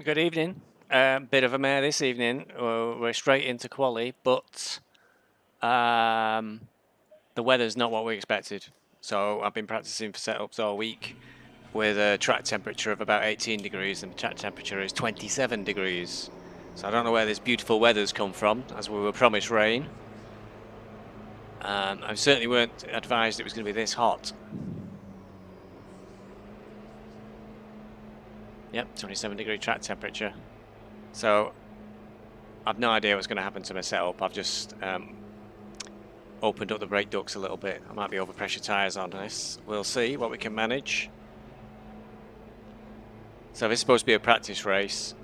Good evening. Bit of a mare this evening. We're straight into quali, but the weather's not what we expected. So I've been practicing for setups all week with a track temperature of about 18 degrees, and the track temperature is 27 degrees. So I don't know where this beautiful weather's come from, as we were promised rain. I certainly weren't advised it was going to be this hot. Yep, 27-degree track temperature. So I've no idea what's going to happen to my setup. I've just opened up the brake ducts a little bit. I might be overpressure tyres on this. We'll see what we can manage. So this is supposed to be a practice race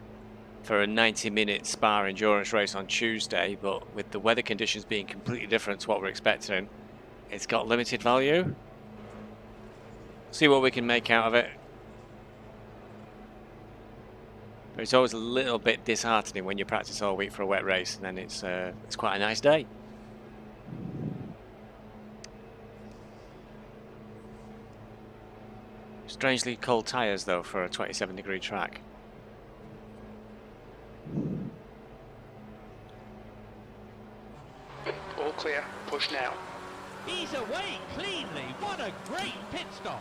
for a 90-minute Spa endurance race on Tuesday, but with the weather conditions being completely different to what we're expecting, it's got limited value. See what we can make out of it. But it's always a little bit disheartening when you practice all week for a wet race, and then it's quite a nice day. Strangely cold tyres though for a 27-degree track. All clear, push now. He's away cleanly. What a great pit stop.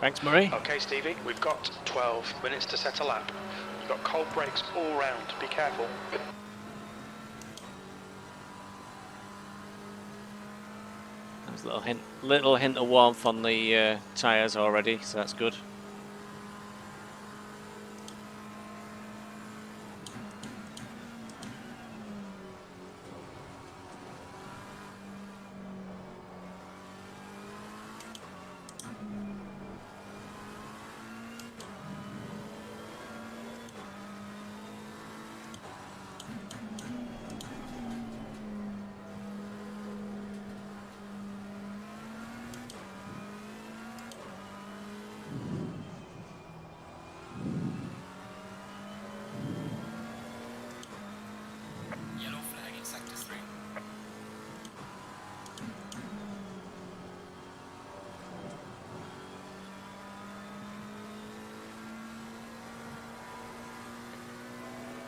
Thanks, Murray. Okay, Stevie, we've got 12 minutes to set a lap. You've got cold brakes all round, be careful. There's a little hint of warmth on the tyres already, so that's good.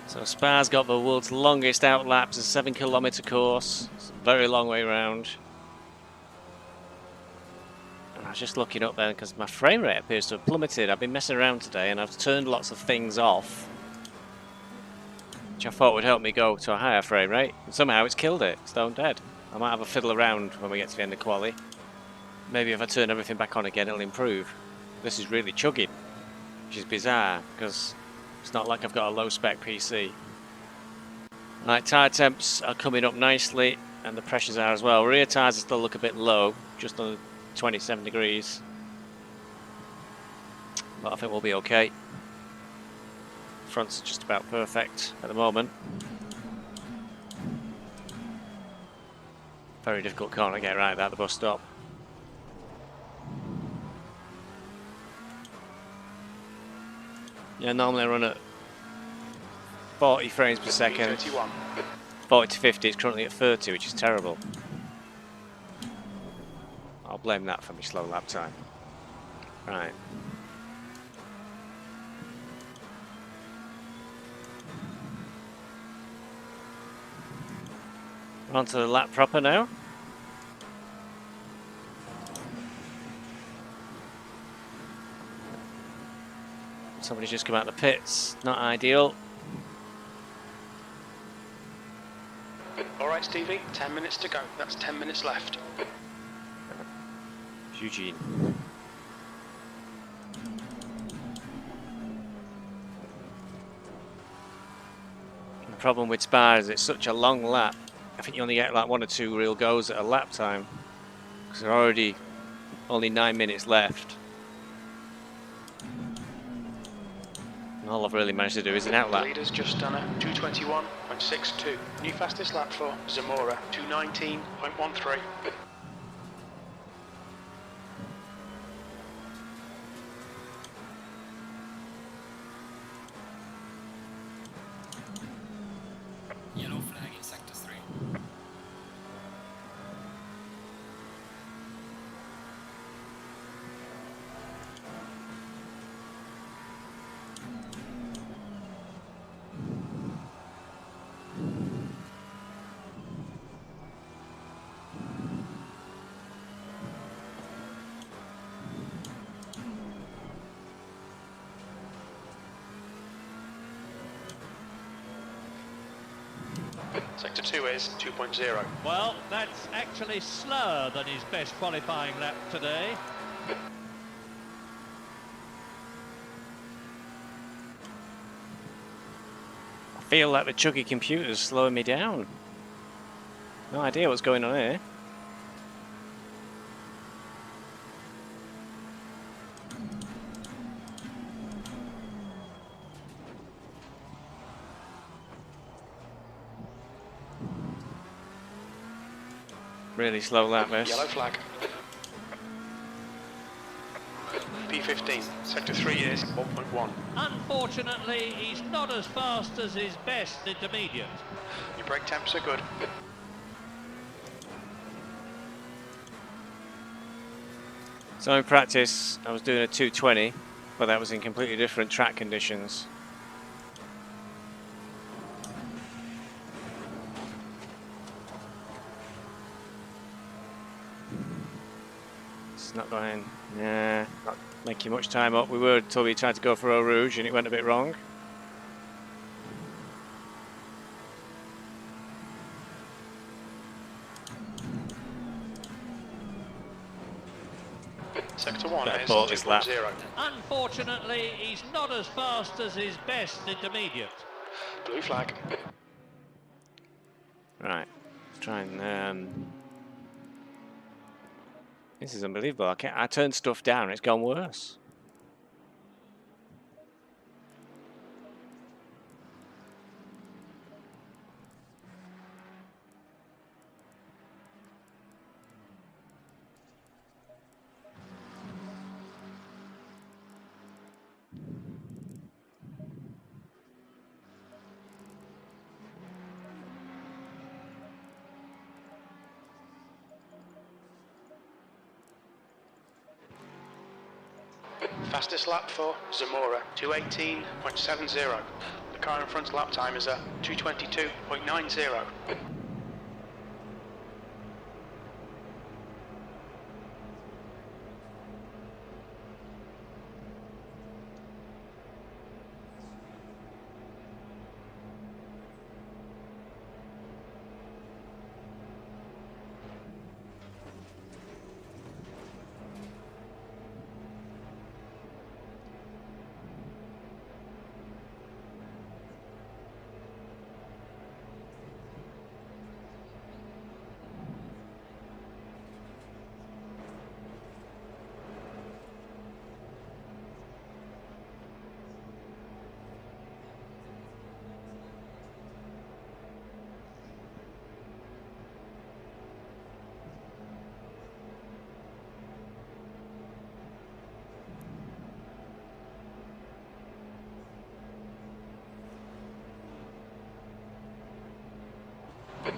So Spa's got the world's longest out laps, a 7-kilometre course. It's a very long way round. And I was just looking up there because my frame rate appears to have plummeted. I've been messing around today and I've turned lots of things off, which I thought would help me go to a higher frame rate. And somehow it's killed it, stone dead. I might have a fiddle around when we get to the end of quali. Maybe if I turn everything back on again, it'll improve. This is really chugging, which is bizarre because it's not like I've got a low spec PC. Right, tyre temps are coming up nicely and the pressures are as well. Rear tyres still look a bit low, just under 27 degrees. But I think we'll be okay. Front's just about perfect at the moment. Very difficult corner to get right at the bus stop. Yeah, normally I run at 40 frames per second. 40 to 50, it's currently at 30, which is terrible. I'll blame that for my slow lap time. Right. On to the lap proper now. Somebody's just come out of the pits, not ideal. Alright, Stevie, 10 minutes to go. That's 10 minutes left. Eugene. The problem with Spa is it's such a long lap. I think you only get like 1 or 2 real goes at a lap time, because there are already only 9 minutes left. And all I've really managed to do is an out lap. Leader's just done a 2:21.62. New fastest lap for Zamora, 2:19.13. Yellow flag in sector 3. Sector 2 is 2.0. Well, that's actually slower than his best qualifying lap today. I feel like the chuggy computer's slowing me down. No idea what's going on here. Really slow lap this. Yellow flag. P15, sector 3 is 1.1. Unfortunately, he's not as fast as his best intermediate. Your brake temps are good. So in practice, I was doing a 220, but that was in completely different track conditions. It's not going, nah, not making much time up. We were told we tried to go for Eau Rouge and it went a bit wrong. Sector 1 Better is ball this lap. 2.0. Unfortunately, he's not as fast as his best intermediate. Blue flag. Right, let's try and, this is unbelievable. I turned stuff down and it's gone worse. Fastest lap for Zamora, 218.70. The car in front's lap time is at 222.90.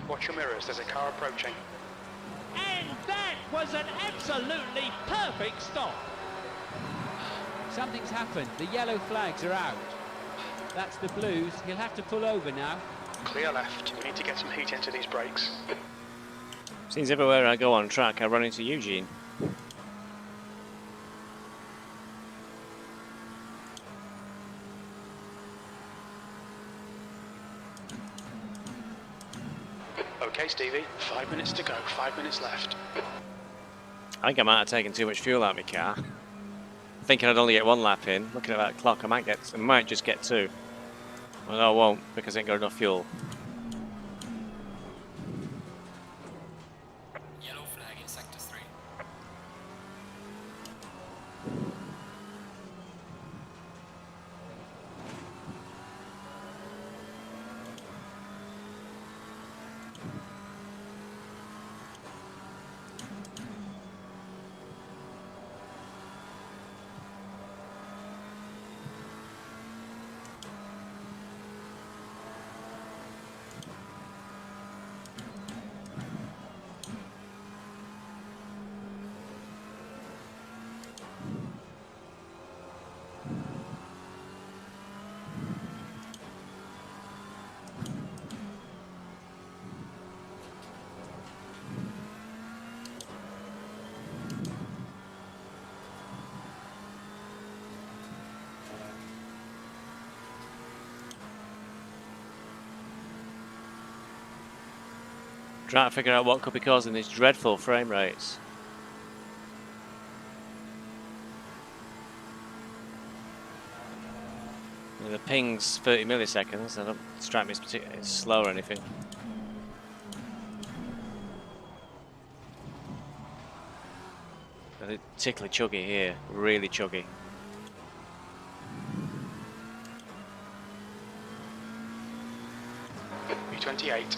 Watch your mirrors, there's a car approaching. And that was an absolutely perfect stop. Something's happened. The yellow flags are out. That's the blues. He'll have to pull over now. Clear left. We need to get some heat into these brakes. Seems everywhere I go on track, I run into Eugene. Okay, Stevie, 5 minutes to go, 5 minutes left. I think I might have taken too much fuel out of my car. Thinking I'd only get one lap in. Looking at that clock, I might just get two. Well, no, I won't because I ain't got enough fuel. Yellow flag in sector 3. Trying to figure out what could be causing these dreadful frame rates. The ping's 30 milliseconds. That don't strike me as particularly slow or anything. They're particularly chuggy here, really chuggy. B28.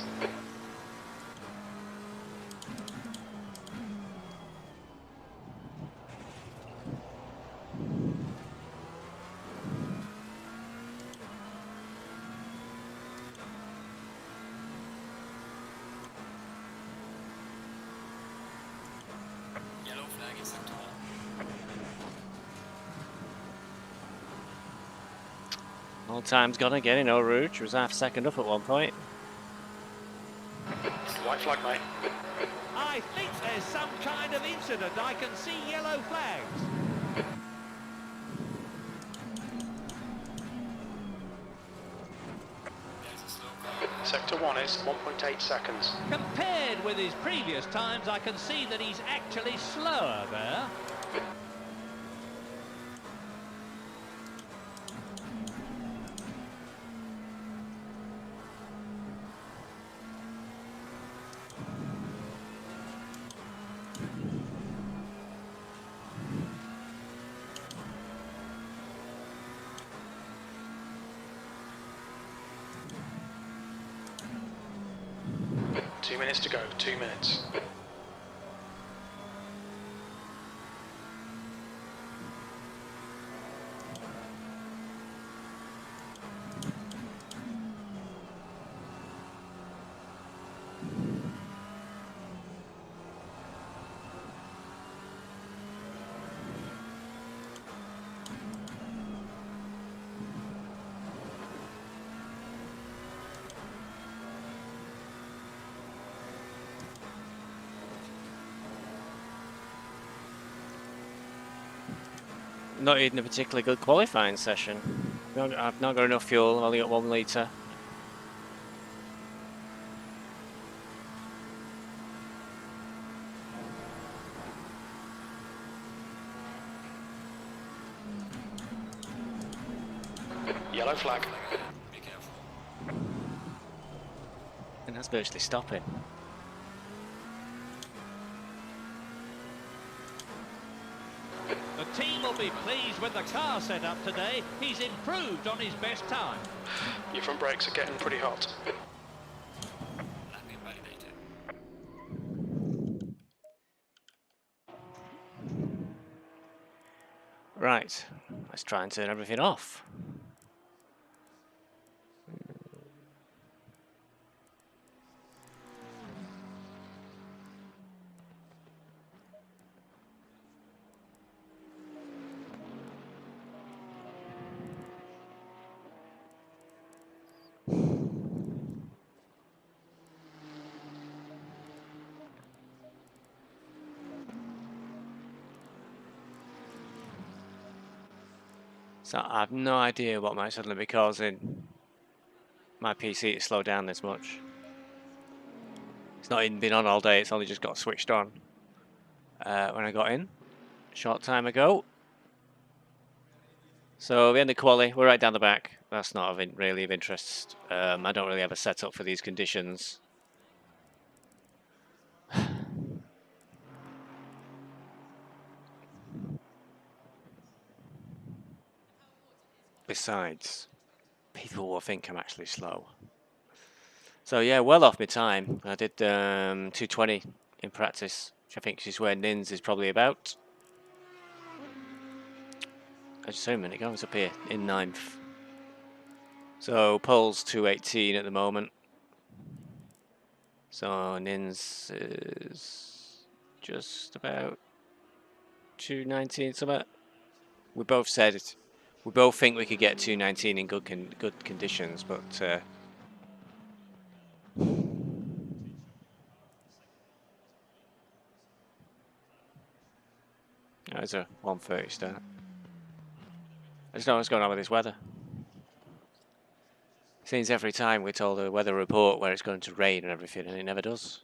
Yellow flag in sector 1. All time's gone again in Eau Rouge. Was half a second up at one point. White flag, mate. I think there's some kind of incident. I can see yellow flags. There's a slow car. Sector 1 is 1.8 seconds. Compared with his previous times, I can see that he's actually slower there. Two minutes to go, 2 minutes. Not even a particularly good qualifying session. I've not got enough fuel, I've only got 1 litre. Yellow flag. Be careful. And that's virtually stopping. The team will be pleased with the car setup today. He's improved on his best time. Your front brakes are getting pretty hot. Landing validated. Right, let's try and turn everything off. So I have no idea what might suddenly be causing my PC to slow down this much. It's not even been on all day, it's only just got switched on when I got in a short time ago. So the end of quali, we're right down the back. That's not really of interest. I don't really have a setup for these conditions. Besides, people will think I'm actually slow. So yeah, well off my time. I did 220 in practice, which I think is where Nins is probably about. I just saw a minute ago, I was up here in 9th. So pole's 218 at the moment. So Nins is just about 219 something. We both said it. We both think we could get 219 in good conditions, but there's a 130 start. I just don't know what's going on with this weather. Seems every time we're told a weather report where it's going to rain and everything, and it never does.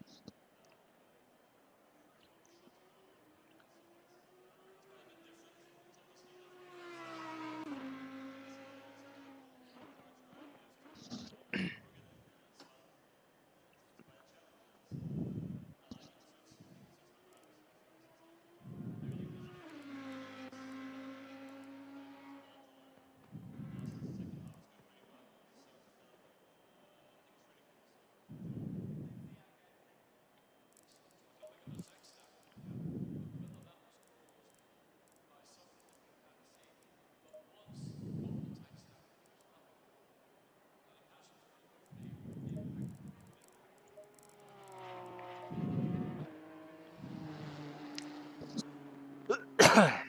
I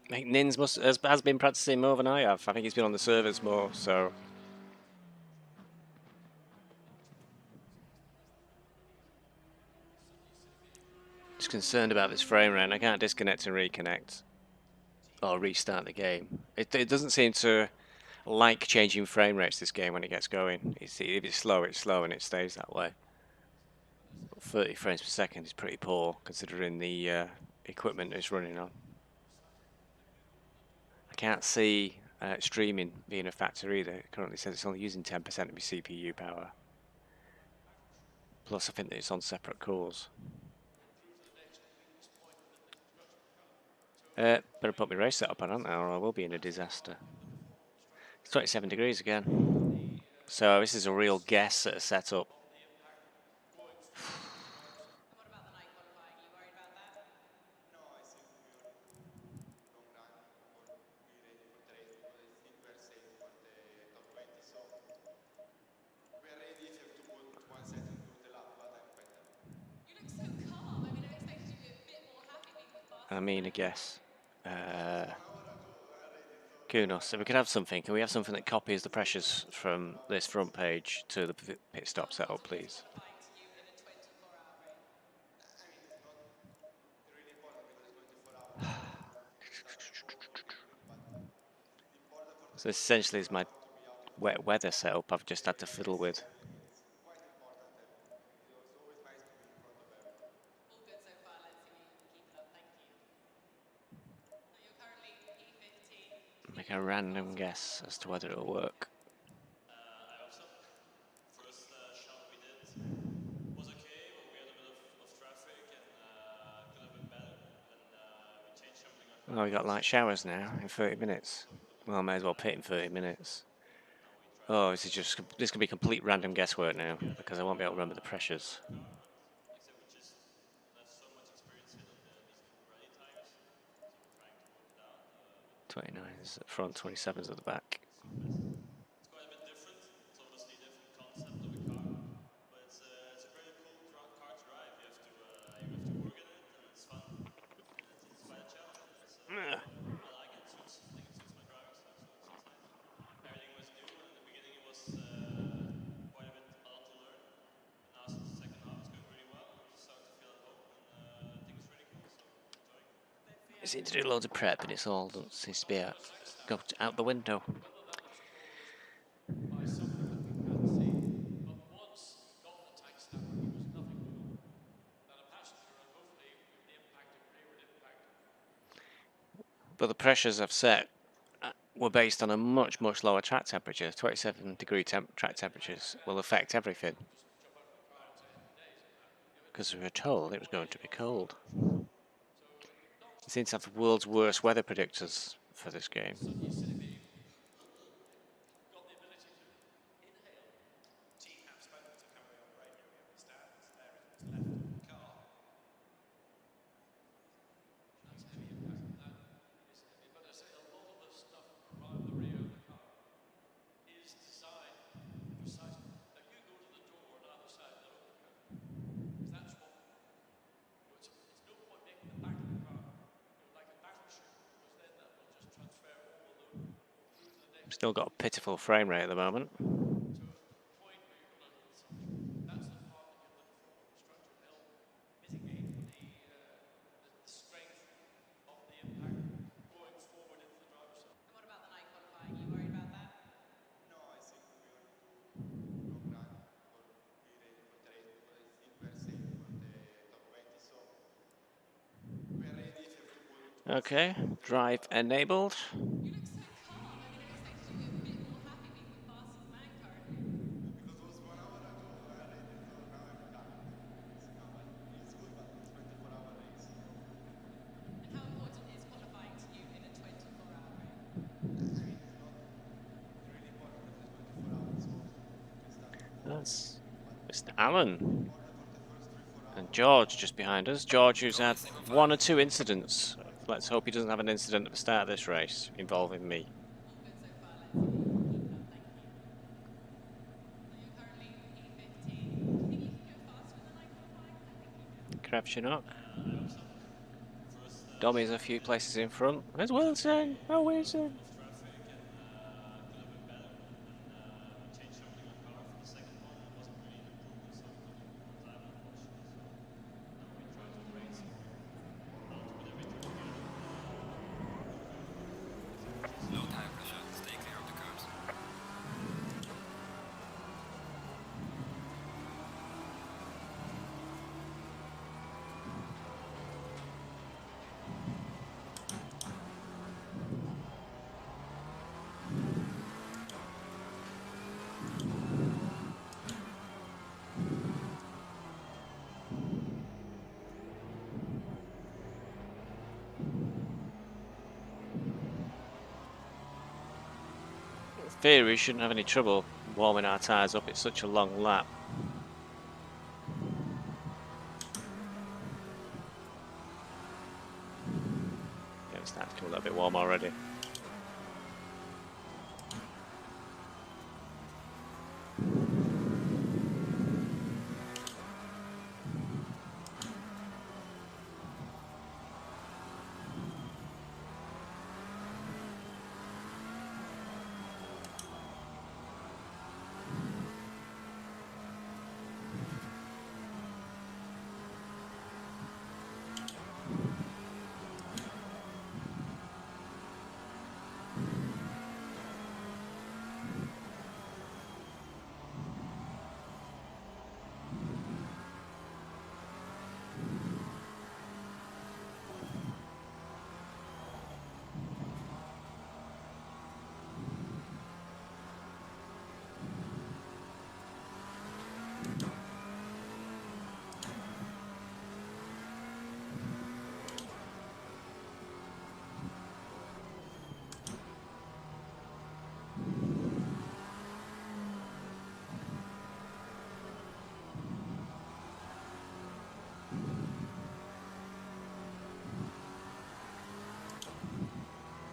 think Nins has been practicing more than I have. I think he's been on the servers more, so. Just concerned about this frame rate. I can't disconnect and reconnect. Or restart the game. It doesn't seem to like changing frame rates this game when it gets going. If it's slow, and it stays that way. 30 frames per second is pretty poor considering the equipment it's running on. I can't see streaming being a factor either. It currently says it's only using 10% of your CPU power. Plus I think that it's on separate cores. Better put my race setup on, aren't I, or I will be in a disaster. It's 27 degrees again. So this is a real guess at a setup. I mean, a guess. Kunos, if we could have something, can we have something that copies the pressures from this front page to the pit stop setup, please? So this essentially is my wet weather setup I've just had to fiddle with. Make a random guess as to whether it'll work. Oh, we got light showers now in 30 minutes. Well, I may as well pit in 30 minutes. Oh, this can be complete random guesswork now because I won't be able to remember the pressures. 29s at the front, 27s at the back. It's quite a bit different. It's obviously a different concept of a car, but it's a pretty cool car to drive. You have to work at it, and it's fun. It's quite a challenge. I like it. I think it suits my driving style, so it's nice. Everything was new, and in the beginning it was quite a lot to learn. But now since the second half, it's going really well. I'm just starting to feel at home, and I think it's really cool. So enjoying it. You seem to do loads of prep, and it's all seems to be out the window. By something that we can't see. But once got the tank snapper, he was nothing more than a passenger, and hopefully with the impact of rearward impact. But the pressures I've set were based on a much lower track temperature. 27-degree track temperatures will affect everything. Because we were told it was going to be cold. It seems to have the world's worst weather predictors for this game. Still got a pitiful frame rate at the moment. Okay, drive enabled. That's Mr. Allen. And George just behind us. George, who's had one or two incidents. Let's hope he doesn't have an incident at the start of this race involving me. Crab Chinook. Dommy's a few places in front. There's Wilson. Oh, Wilson. Low tire pressure, stay clear of the curves. In theory, we shouldn't have any trouble warming our tyres up. It's such a long lap. Yeah, it's starting to come a little bit warm already.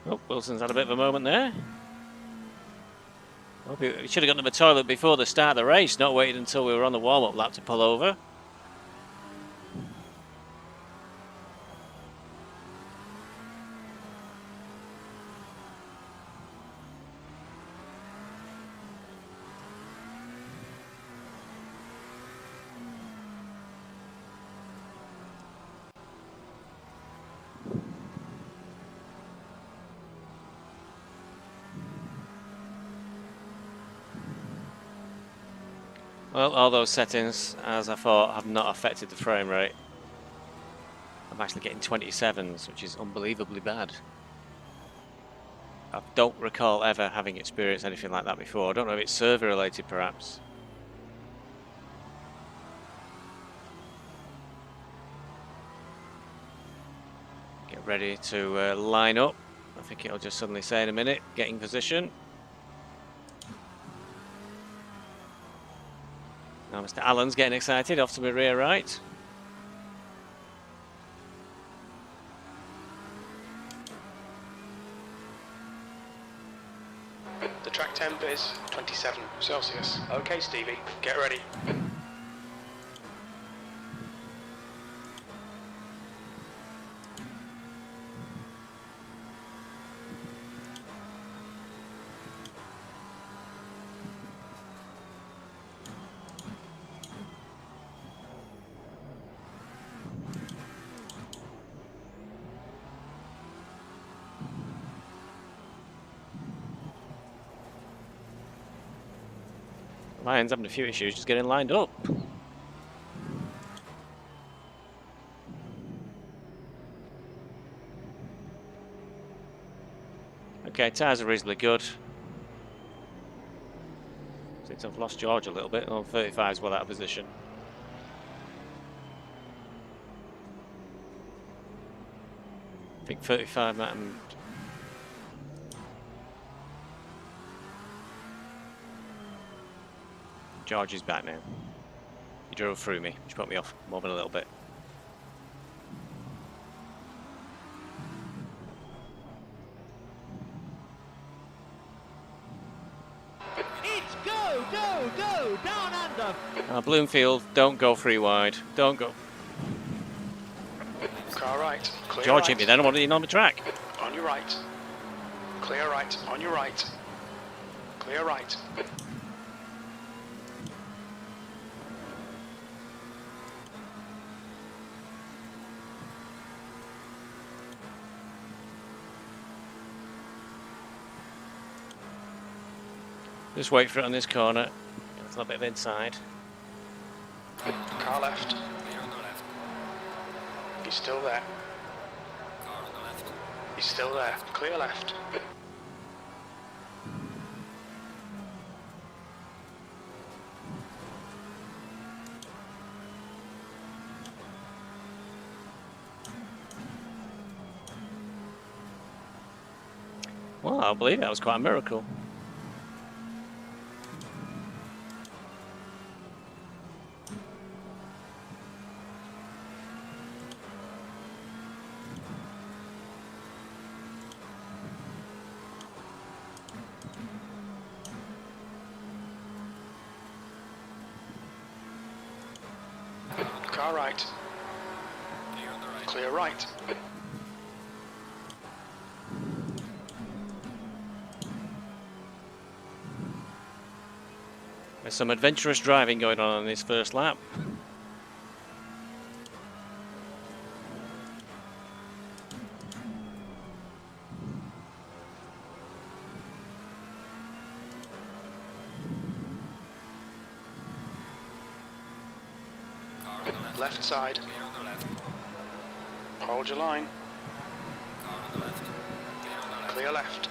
Oh, Wilson's had a bit of a moment there. Hope he should have gone to the toilet before the start of the race, not waited until we were on the warm-up lap to pull over. Well, all those settings, as I thought, have not affected the frame rate. I'm actually getting 27s, which is unbelievably bad. I don't recall ever having experienced anything like that before. I don't know if it's server related, perhaps. Get ready to line up. I think it'll just suddenly say in a minute, getting position. Now Mr. Allen's getting excited, off to my rear right. The track temp is 27 Celsius. Okay, Stevie, get ready. Lions having a few issues just getting lined up. Okay, tyres are reasonably good. Since I've lost George a little bit, on 35 is well out of position. I think 35 might have... George is back now. He drove through me, which put me off more than a little bit. It's go, go, go, down under. Bloomfield, don't go free wide. Don't go. Car right. Clear George right. hit me then. I wanted in on the track. On your right. Clear right. On your right. Clear right. Just wait for it on this corner. Get a little bit of inside. Car left. Clear on the left. He's still there. Car on the left. He's still there. Clear left. Well, I believe that was quite a miracle. Car right. Clear on the right. Clear right. There's some adventurous driving going on this first lap. Car on the left. Left side. Clear on the left. Hold your line. Car on the left. Clear on the left. Clear left.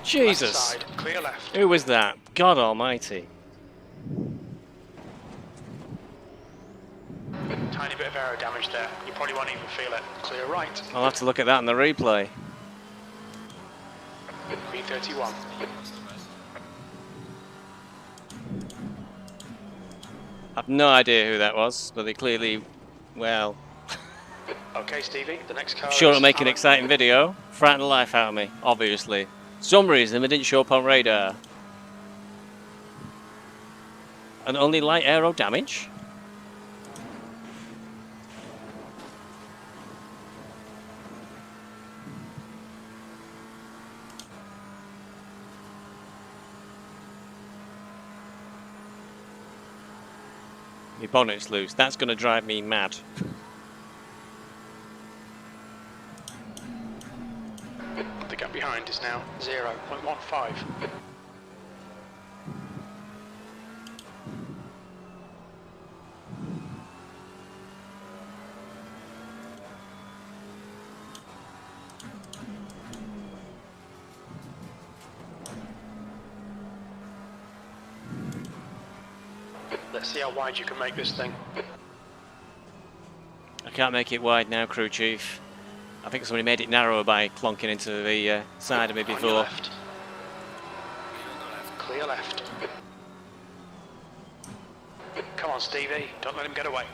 Jesus! Left side. Clear left. Who was that? God almighty. Tiny bit of aero damage there. You probably won't even feel it. Clear right. I'll have to look at that in the replay. B31. I've no idea who that was, but they clearly, well, Okay, Stevie. The next car. sure is it'll make an Alan. exciting video. Frighten the life out of me, obviously. For some reason they didn't show up on radar. And only light aero damage? My bonnet's loose. That's going to drive me mad. The gap behind is now 0.15. Let's see how wide you can make this thing. I can't make it wide now, crew chief. I think somebody made it narrower by clonking into the side of me On your before. left. Clear left. Come on, Stevie. Don't let him get away.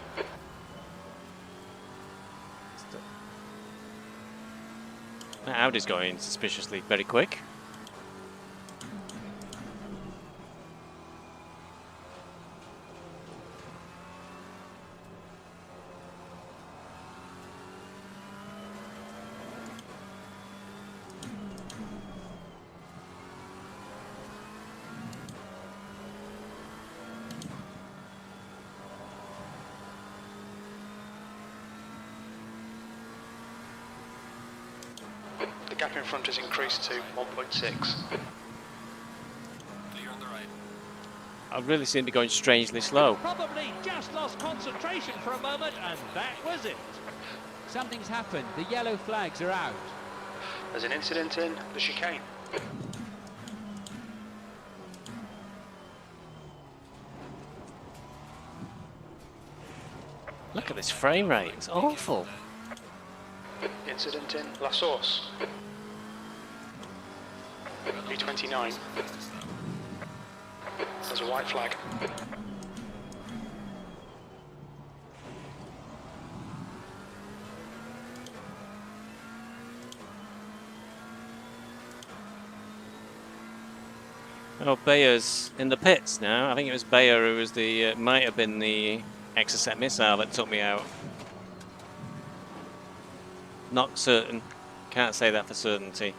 That Audi's going suspiciously very quick. The gap in front has increased to 1.6. Clear on the right. I really seem to be going strangely slow. Probably just lost concentration for a moment, and that was it. Something's happened. The yellow flags are out. There's an incident in the chicane. Look at this frame rate. It's awful. Incident in La Source. B29. There's a white flag. Oh, Bayer's in the pits now. I think it was Bayer who was the might have been the Exocet missile that took me out. Not certain. Can't say that for certainty.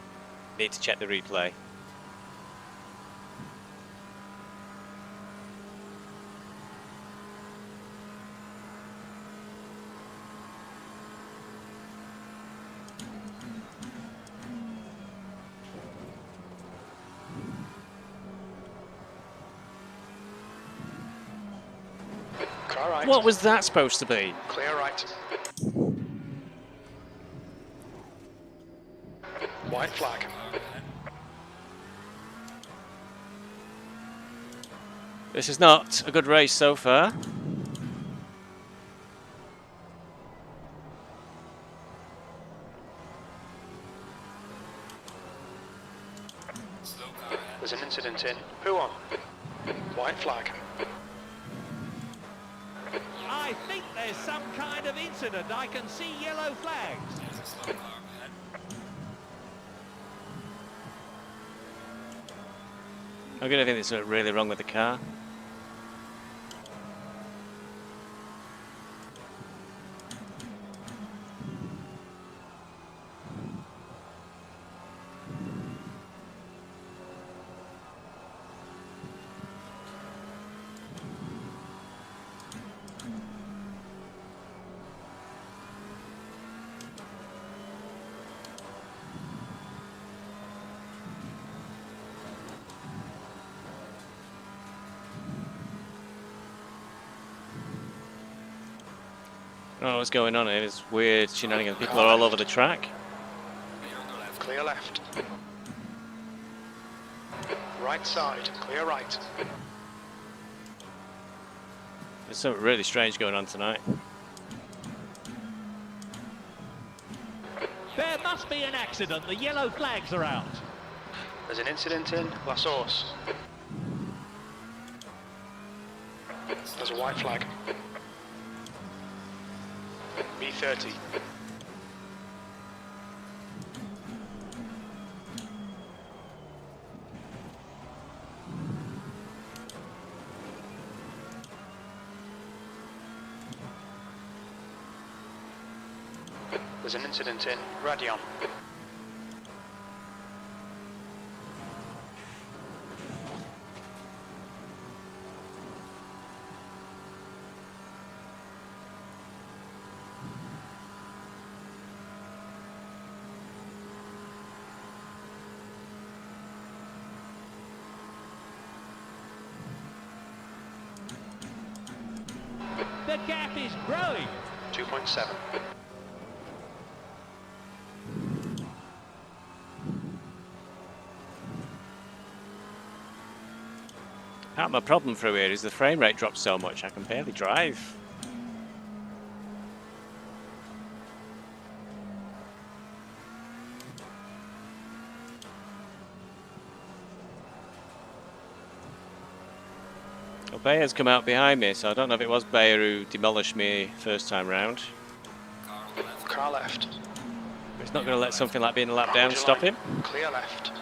Need to check the replay. Car right. What was that supposed to be? Clear right. White flag. This is not a good race so far. There's an incident in. Who on? White flag. I think there's some kind of incident. I can see yellow flags. I'm going to think there's something really wrong with the car. I don't know what's going on here. It's weird shenanigans. People are all over the track. Clear left. Right side. Clear right. There's something really strange going on tonight. There must be an accident. The yellow flags are out. There's an incident in La Source. There's a white flag. B30. There's an incident in Radion. The gap is growing. 2.7. Part of my problem through here is the frame rate drops so much I can barely drive. Well, Bayer's come out behind me, so I don't know if it was Bayer who demolished me first time round. Car left. It's not going to let something like being a lap down stop him. Clear left.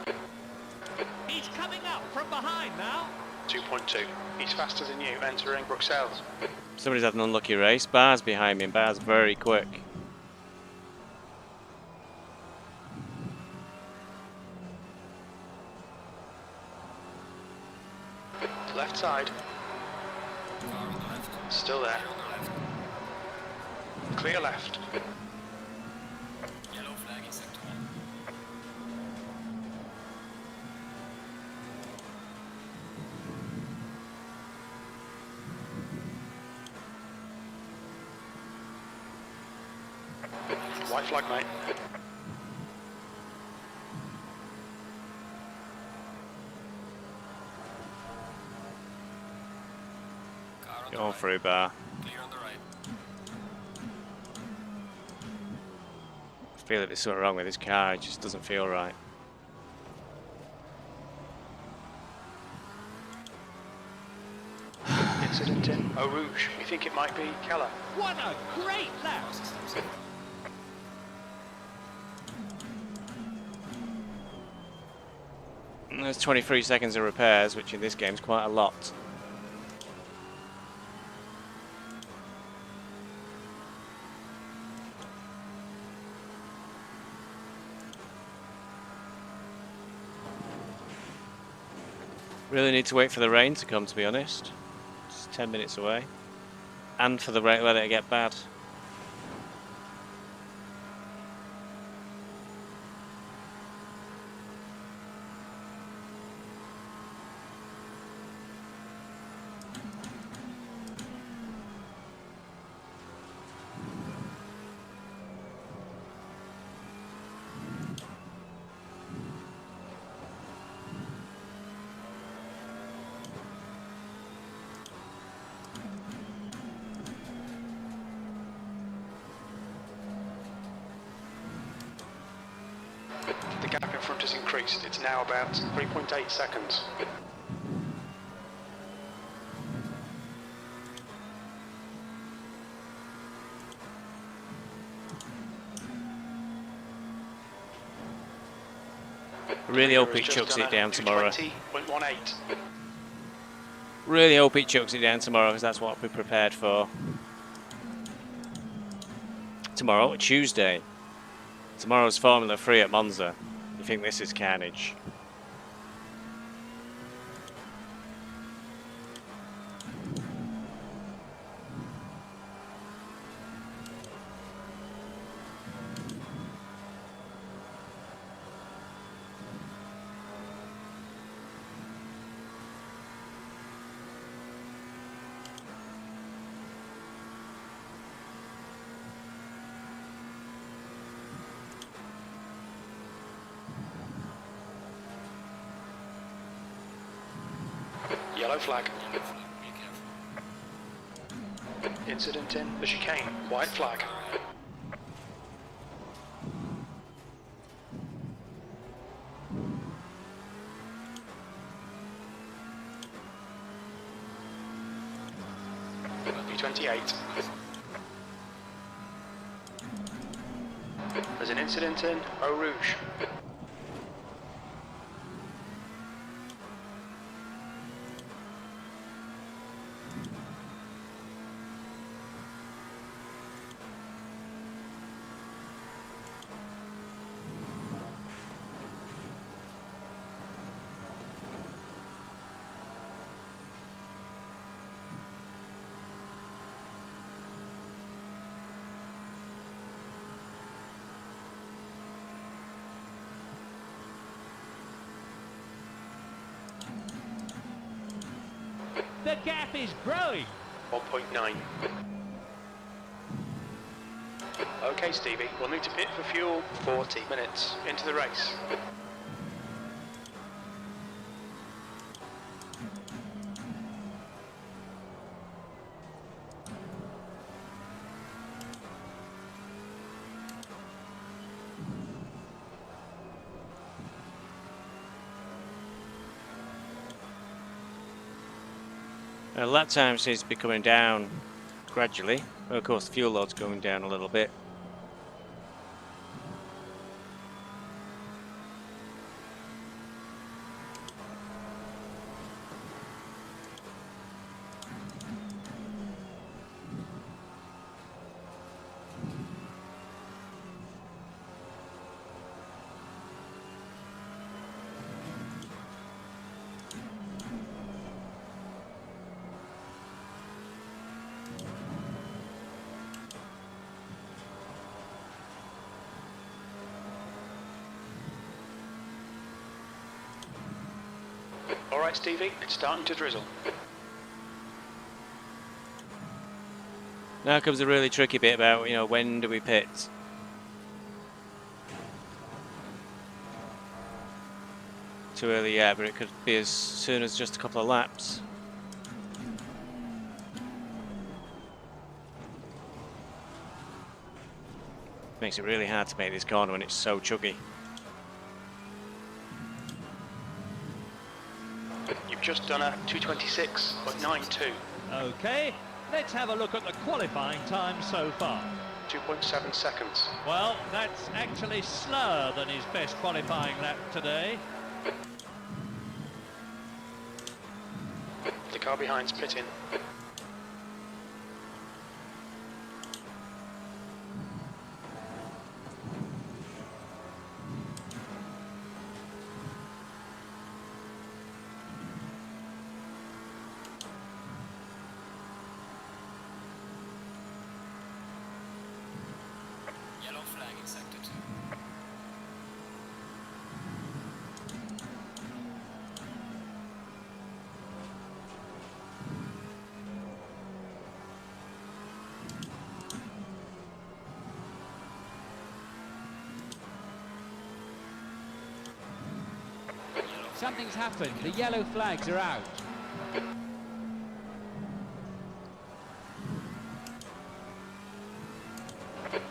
He's coming up from behind now. 2.2. He's faster than you entering Bruxelles. Somebody's had an unlucky race. Bar's behind me, and Bar's very quick. Left side. Still there. Clear left. Yellow flag in sector 1. White flag, mate. Go on through, Bar. Clear on the right. I feel like there's something wrong with this car. It just doesn't feel right. Incident in Eau Rouge. We think it might be Keller. What a great lap. There's 23 seconds of repairs, which in this game is quite a lot. Really need to wait for the rain to come, to be honest. It's 10 minutes away. And for the rain, let it get bad. The gap in front has increased. It's now about 3.8 seconds. Really hope it chucks it down tomorrow. 220.18. Really hope it chucks it down tomorrow, because that's what I'll be prepared for. Tomorrow, Tuesday. Tomorrow's Formula 3 at Monza. You think this is carnage? Yellow flag. Incident in the chicane. White flag. B28. There's an incident in Eau Rouge. The gap is growing. 1.9. Okay, Stevie, we'll need to pit for fuel 40 minutes into the race. Lap time seems to be coming down gradually. Well, of course, the fuel load's going down a little bit. Alright, Stevie, it's starting to drizzle. Now comes the really tricky bit about, when do we pit? Too early yet, but it could be as soon as just a couple of laps. Makes it really hard to make this corner when it's so chuggy. You've just done a 226.92. Okay, let's have a look at the qualifying time so far. 2.7 seconds. Well, that's actually slower than his best qualifying lap today. The car behind's pitting. Yellow flag in sector 2. Something's happened. The yellow flags are out.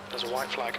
There's a white flag.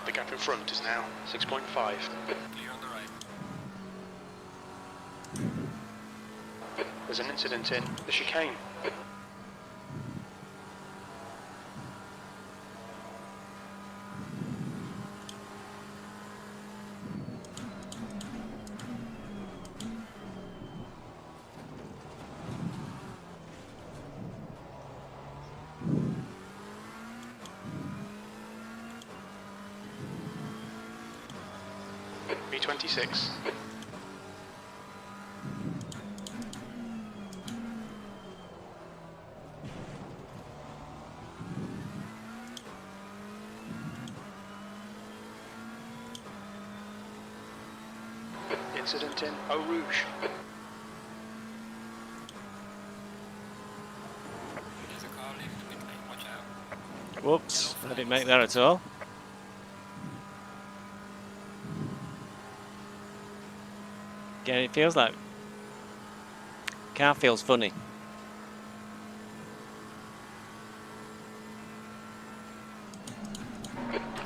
The gap in front is now 6.5. Clear on the right. There's an incident in the chicane. B26. Incident in Eau Rouge. There's a car leaving the pit lane. Watch out. Whoops, I didn't make that at all. Again, it feels like car feels funny.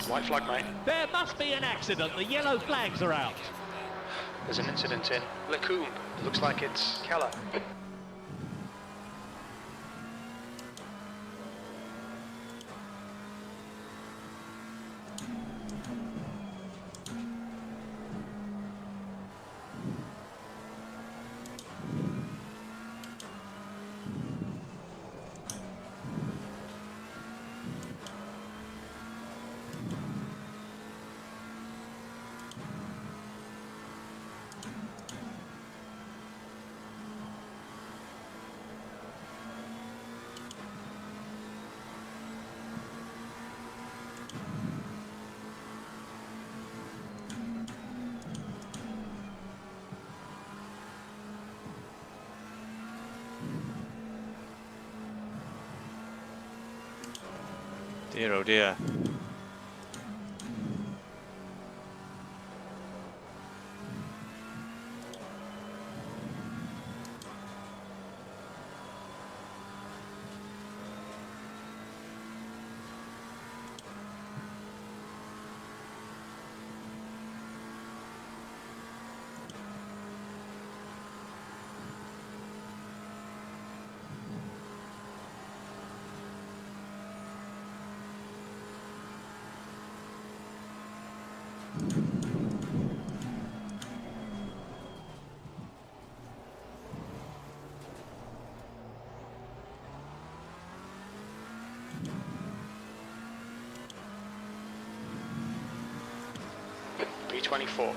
White flag, mate. There must be an accident. The yellow flags are out. There's an incident in Lecombe. Looks like it's Keller. Dear oh dear. B24.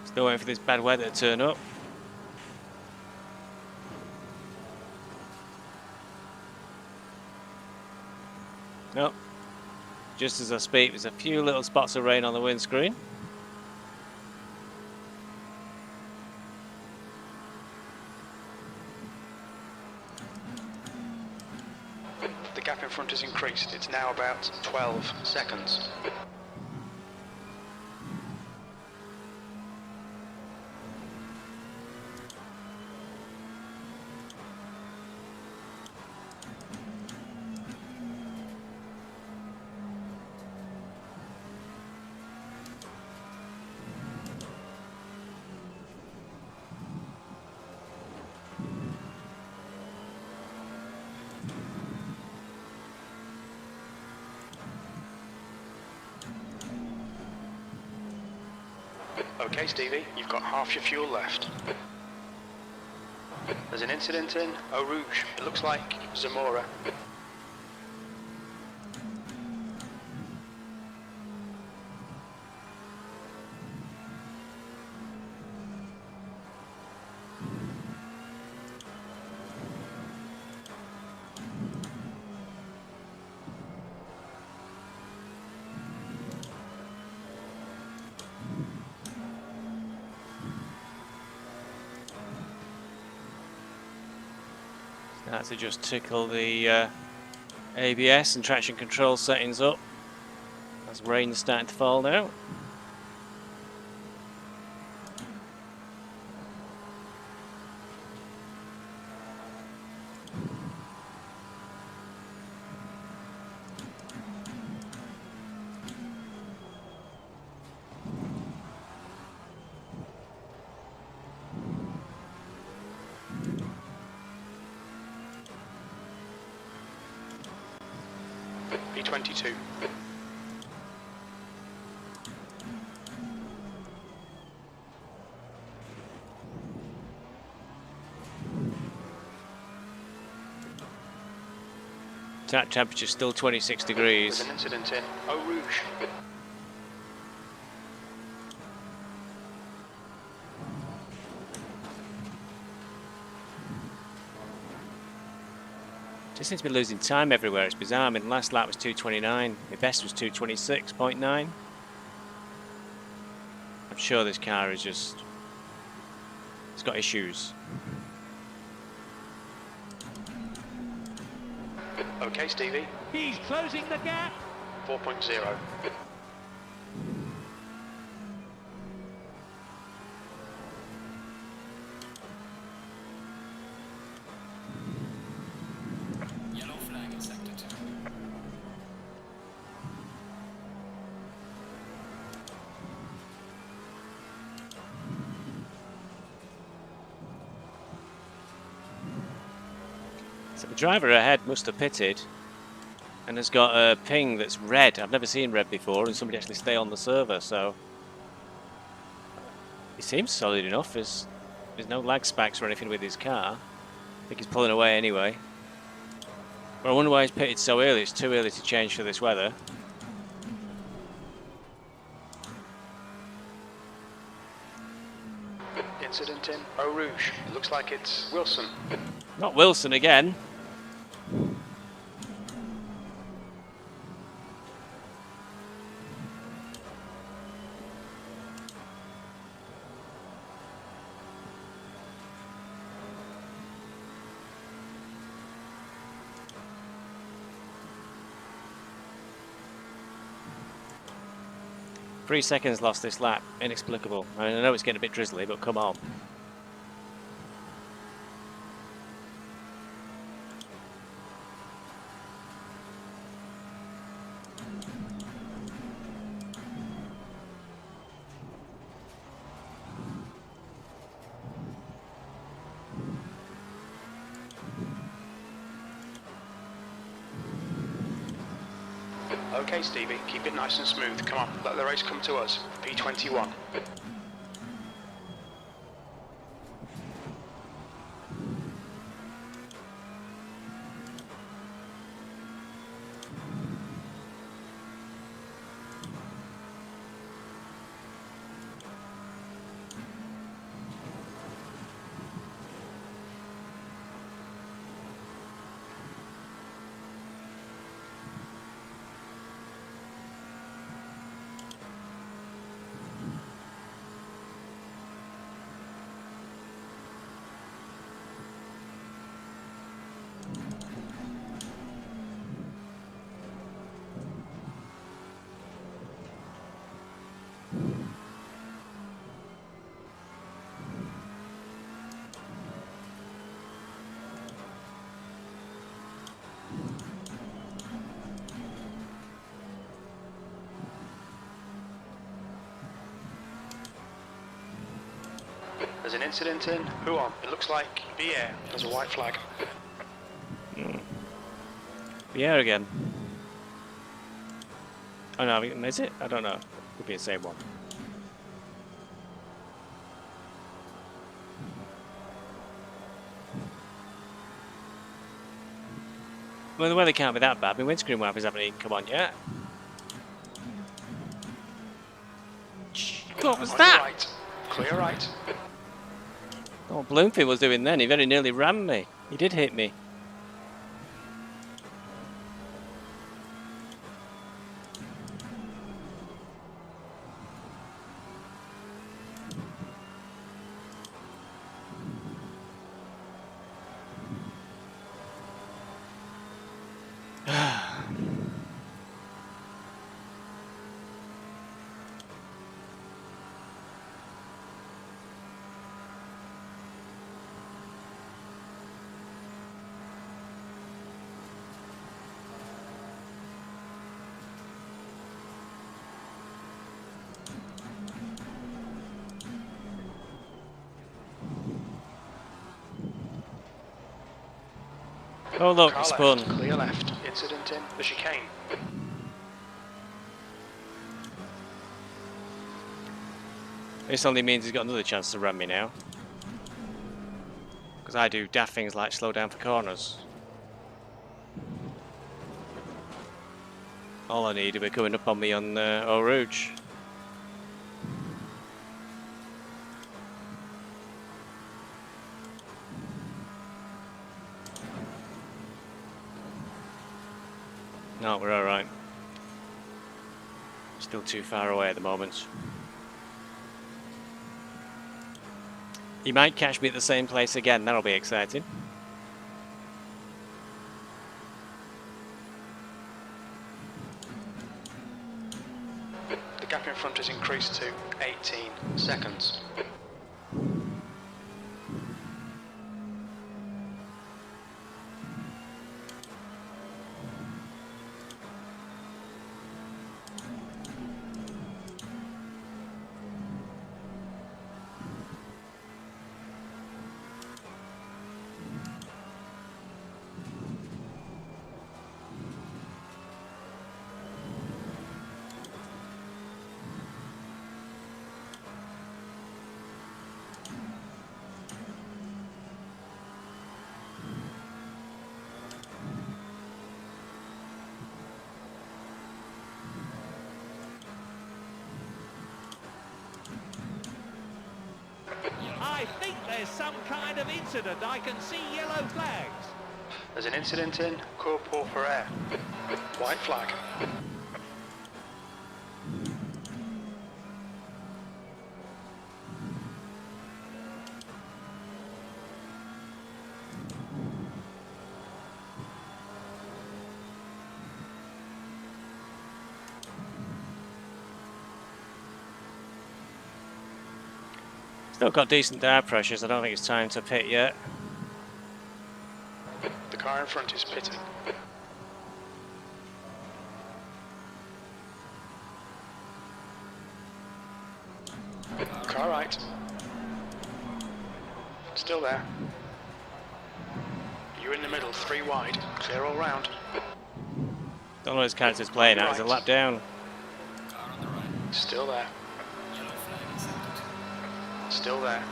Still waiting for this bad weather to turn up. Nope. Just as I speak, there's a few little spots of rain on the windscreen. The gap in front has increased. It's now about 12 seconds. Okay, Stevie, you've got half your fuel left. There's an incident in Eau Rouge. It looks like Zamora. Start to just tickle the ABS and traction control settings up as rain's starting to fall now. P22. Tap temperature still 26 degrees. There's an incident in Eau Rouge. Just seems to be losing time everywhere. It's bizarre. I mean, last lap was 2:29. My best was 2:26.9. I'm sure this car is just... it's got issues. Okay, Stevie. He's closing the gap. 4.0. Yellow flag in sector 2. So the driver ahead must have pitted and has got a ping that's red. I've never seen red before, and somebody actually stay on the server, so he seems solid enough. There's no lag spikes or anything with his car. I think he's pulling away anyway. But I wonder why he's pitted so early. It's too early to change for this weather. Incident in Eau Rouge. It looks like it's Wilson. Not Wilson again. Three seconds lost this lap. Inexplicable. I mean, I know it's getting a bit drizzly, but come on. Okay, Stevie, keep it nice and smooth. Come on, let the race come to us. P21. There's an incident in. Who on? It looks like BA. There's a white flag. Yeah, again. Oh no, is it? I don't know. Could be the same one. Well, the weather can't be that bad. My windscreen wipers haven't even come on yet. What was On that? your right. Clear right. Oh, Bloomfield was doing then. He very nearly rammed me. He did hit me. Oh look, Car he left. spun. Clear left. Incident in. The chicane. This only means he's got another chance to ram me now. Because I do daft things like slow down for corners. All I need to be coming up on me on Eau Rouge. No, we're alright. Still too far away at the moment. He might catch me at the same place again, that'll be exciting. The gap in front has increased to 18 seconds. I think there's some kind of incident. I can see yellow flags. There's an incident in. Cours pour air. White flag. Still got decent tire pressures, I don't think it's time to pit yet. The car in front is pitting. Car right. Still there. You're in the middle, 3 wide. Clear all round. Don't know his character's playing at, he's a lap down. Car on the right. Still there. Yellow flag accepted. Still there.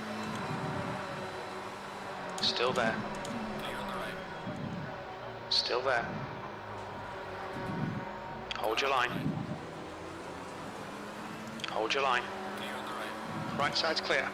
Still there. Clear on the right. Still there. Hold your line. Hold your line. Clear on the right. Right side's clear.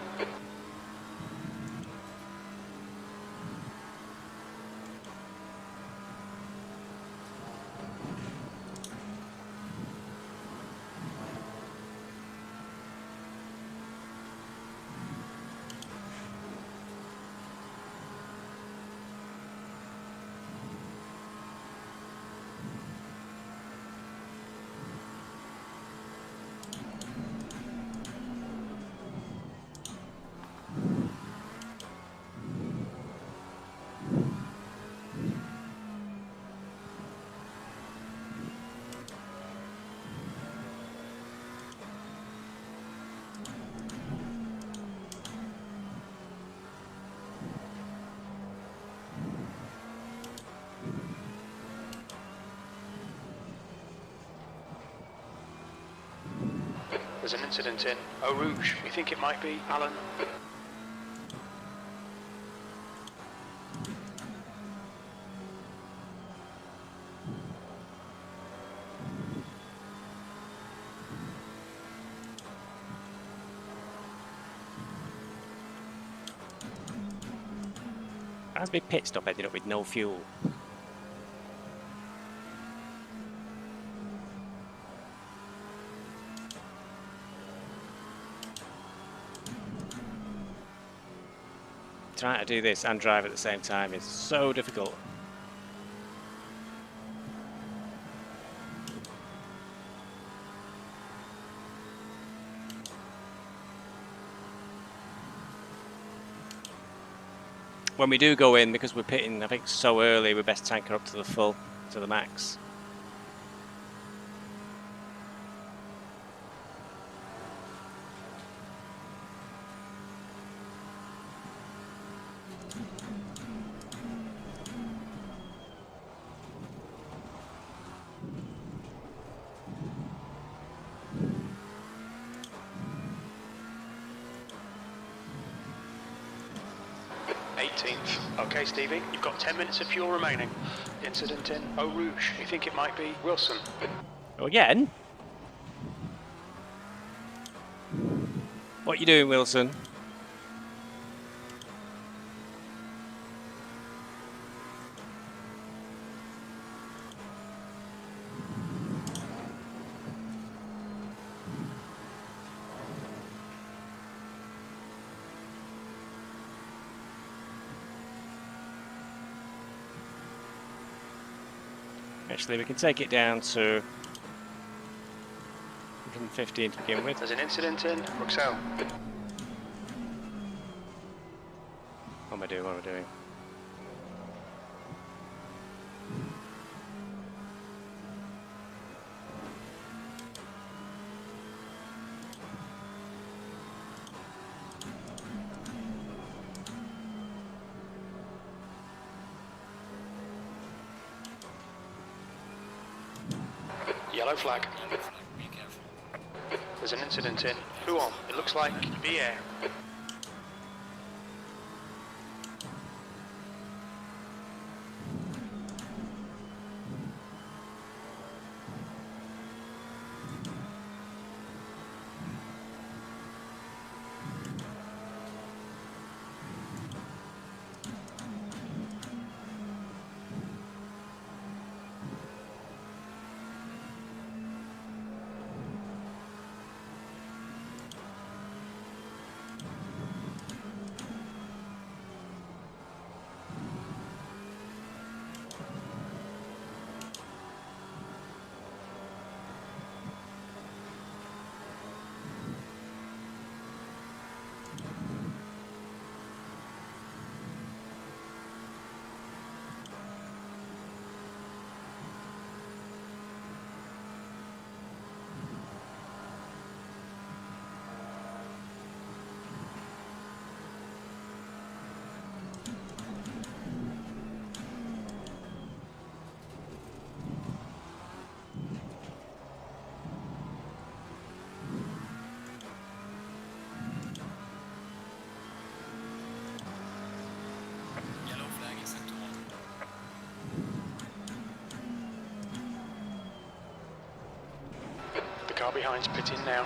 There's an incident in Eau Rouge. We think it might be Alan. How's my pit stop ended up with no fuel? Trying to do this and drive at the same time is so difficult. When we do go in, because we're pitting, I think, so early, we best tank her up to the full, to the max. Okay, Stevie, you've got 10 minutes of fuel remaining. Incident in Eau Rouge. We think it might be Wilson. Oh, again? What you doing, Wilson? Actually, we can take it down to 115 to begin with. There's an incident in Bruxelles. What am I doing? What am I doing? Yellow flag. Be careful. There's an incident in Huon. It looks like Bier. Yellow flag in sector 1. The car behind's pitting now.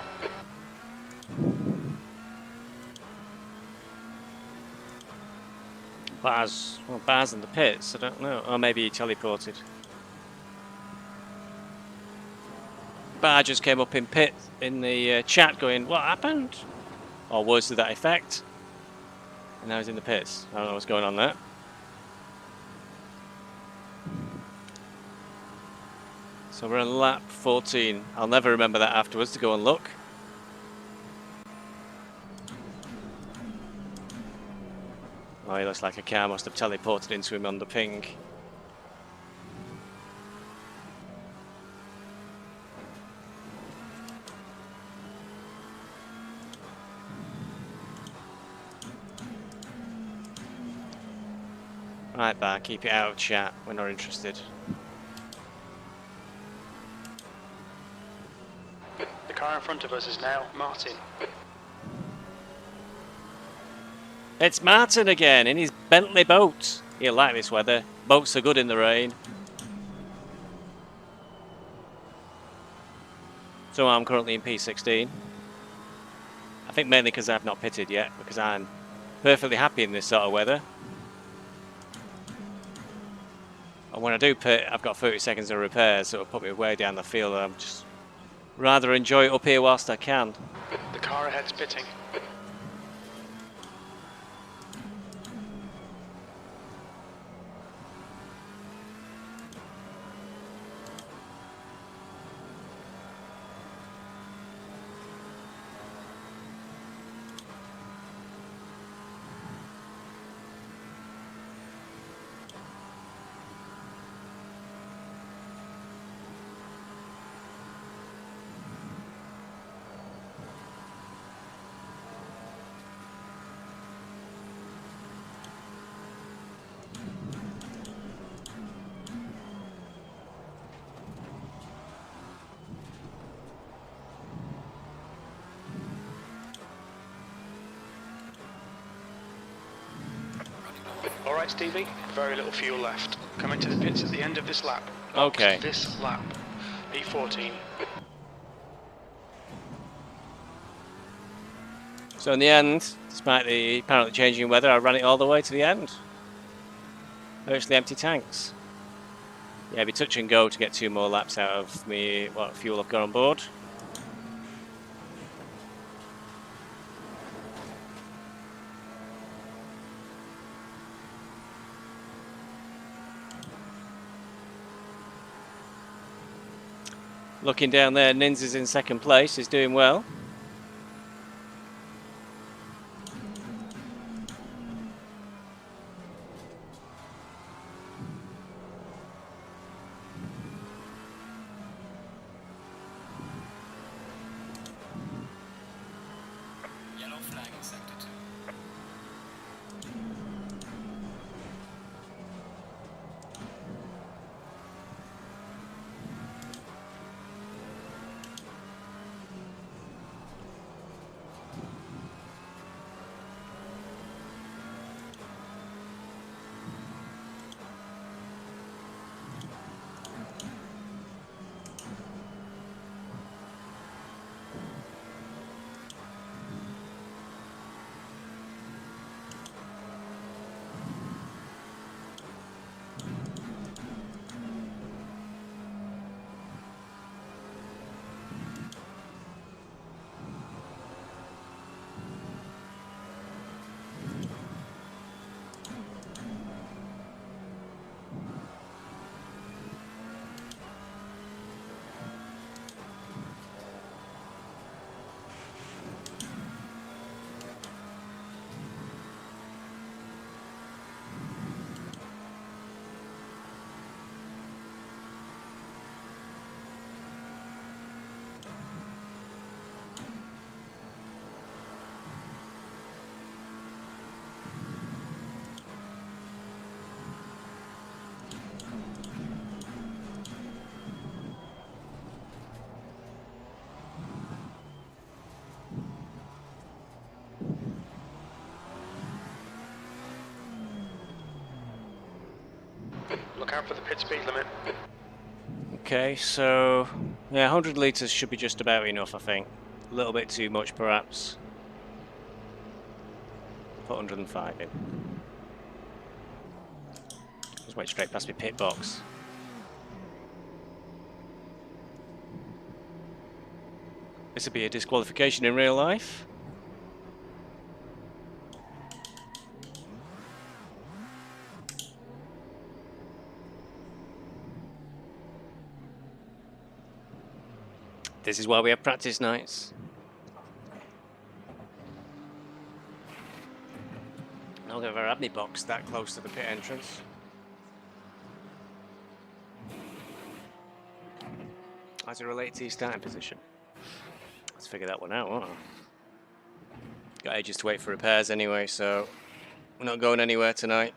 Baz, well, Baz in the pits, I don't know. Or maybe he teleported. Bar just came up in pit in the chat going, what happened? Or words to that effect. And now he's in the pits. I don't know what's going on there. So we're on lap 14. I'll never remember that afterwards to go and look. Oh, he looks like a car must have teleported into him on the ping. Right, Bar, keep it out of chat. We're not interested. The car in front of us is now Martin. It's Martin again in his Bentley boat. He'll like this weather. Boats are good in the rain. So I'm currently in P16. I think mainly because I've not pitted yet, because I'm perfectly happy in this sort of weather. And when I do pit, I've got 30 seconds of repairs, so it'll put me way down the field. I'm just rather enjoy it up here whilst I can. The car ahead's pitting. Alright Stevie, very little fuel left. Coming to the pits at the end of this lap. Okay. This lap. P14. So in the end, despite the apparently changing weather, I ran it all the way to the end. Virtually empty tanks. Yeah, it'd be touch and go to get 2 more laps out of me, what fuel I've got on board. Looking down there, Nins is in second place, he's doing well. Yellow flag in sector 2. Look out for the pit speed limit. Okay, so yeah, 100 litres should be just about enough, I think. A little bit too much, perhaps. Put 105 in. Just went straight past my pit box. This would be a disqualification in real life. This is why we have practice nights. I'm not going to have my box that close to the pit entrance. How does it relate to your starting position? Let's figure that one out, won't I? Got ages to wait for repairs anyway, so we're not going anywhere tonight.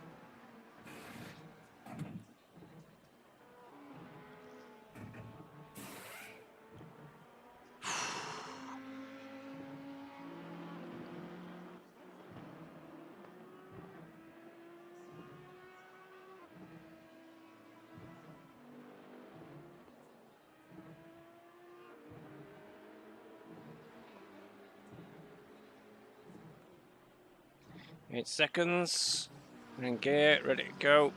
8 seconds. In gear, ready to go.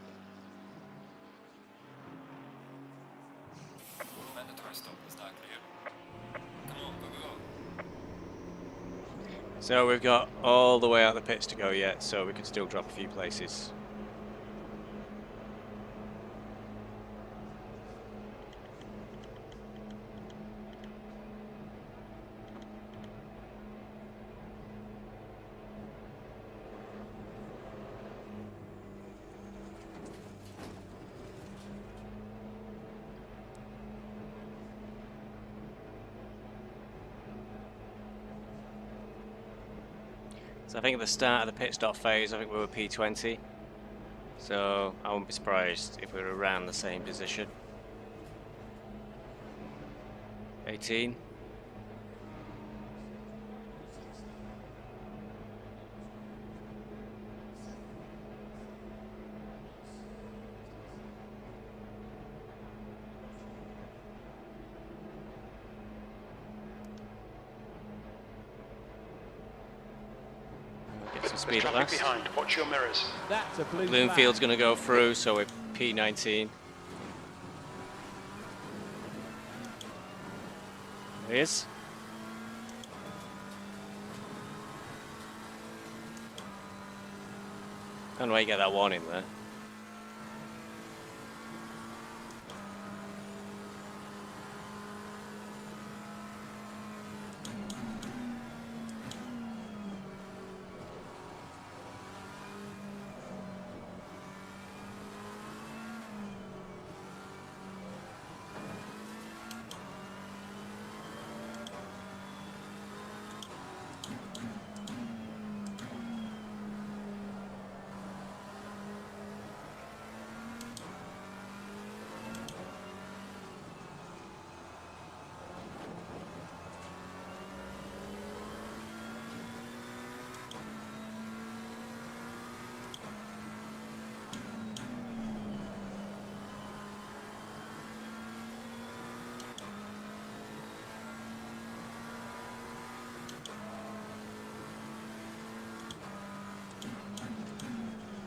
Mandatory stop, is that clear? Come on, go, go, go. So we've got all the way out the pits to go yet, so we could still drop a few places. So I think at the start of the pit stop phase, I think we were P20. So I wouldn't be surprised if we were around the same position. 18. Get some speed at Traffic last. behind. Watch your mirrors. That's a blue Bloomfield's flag. going to go through, so we're P19. There he is. I don't know why you get that warning there.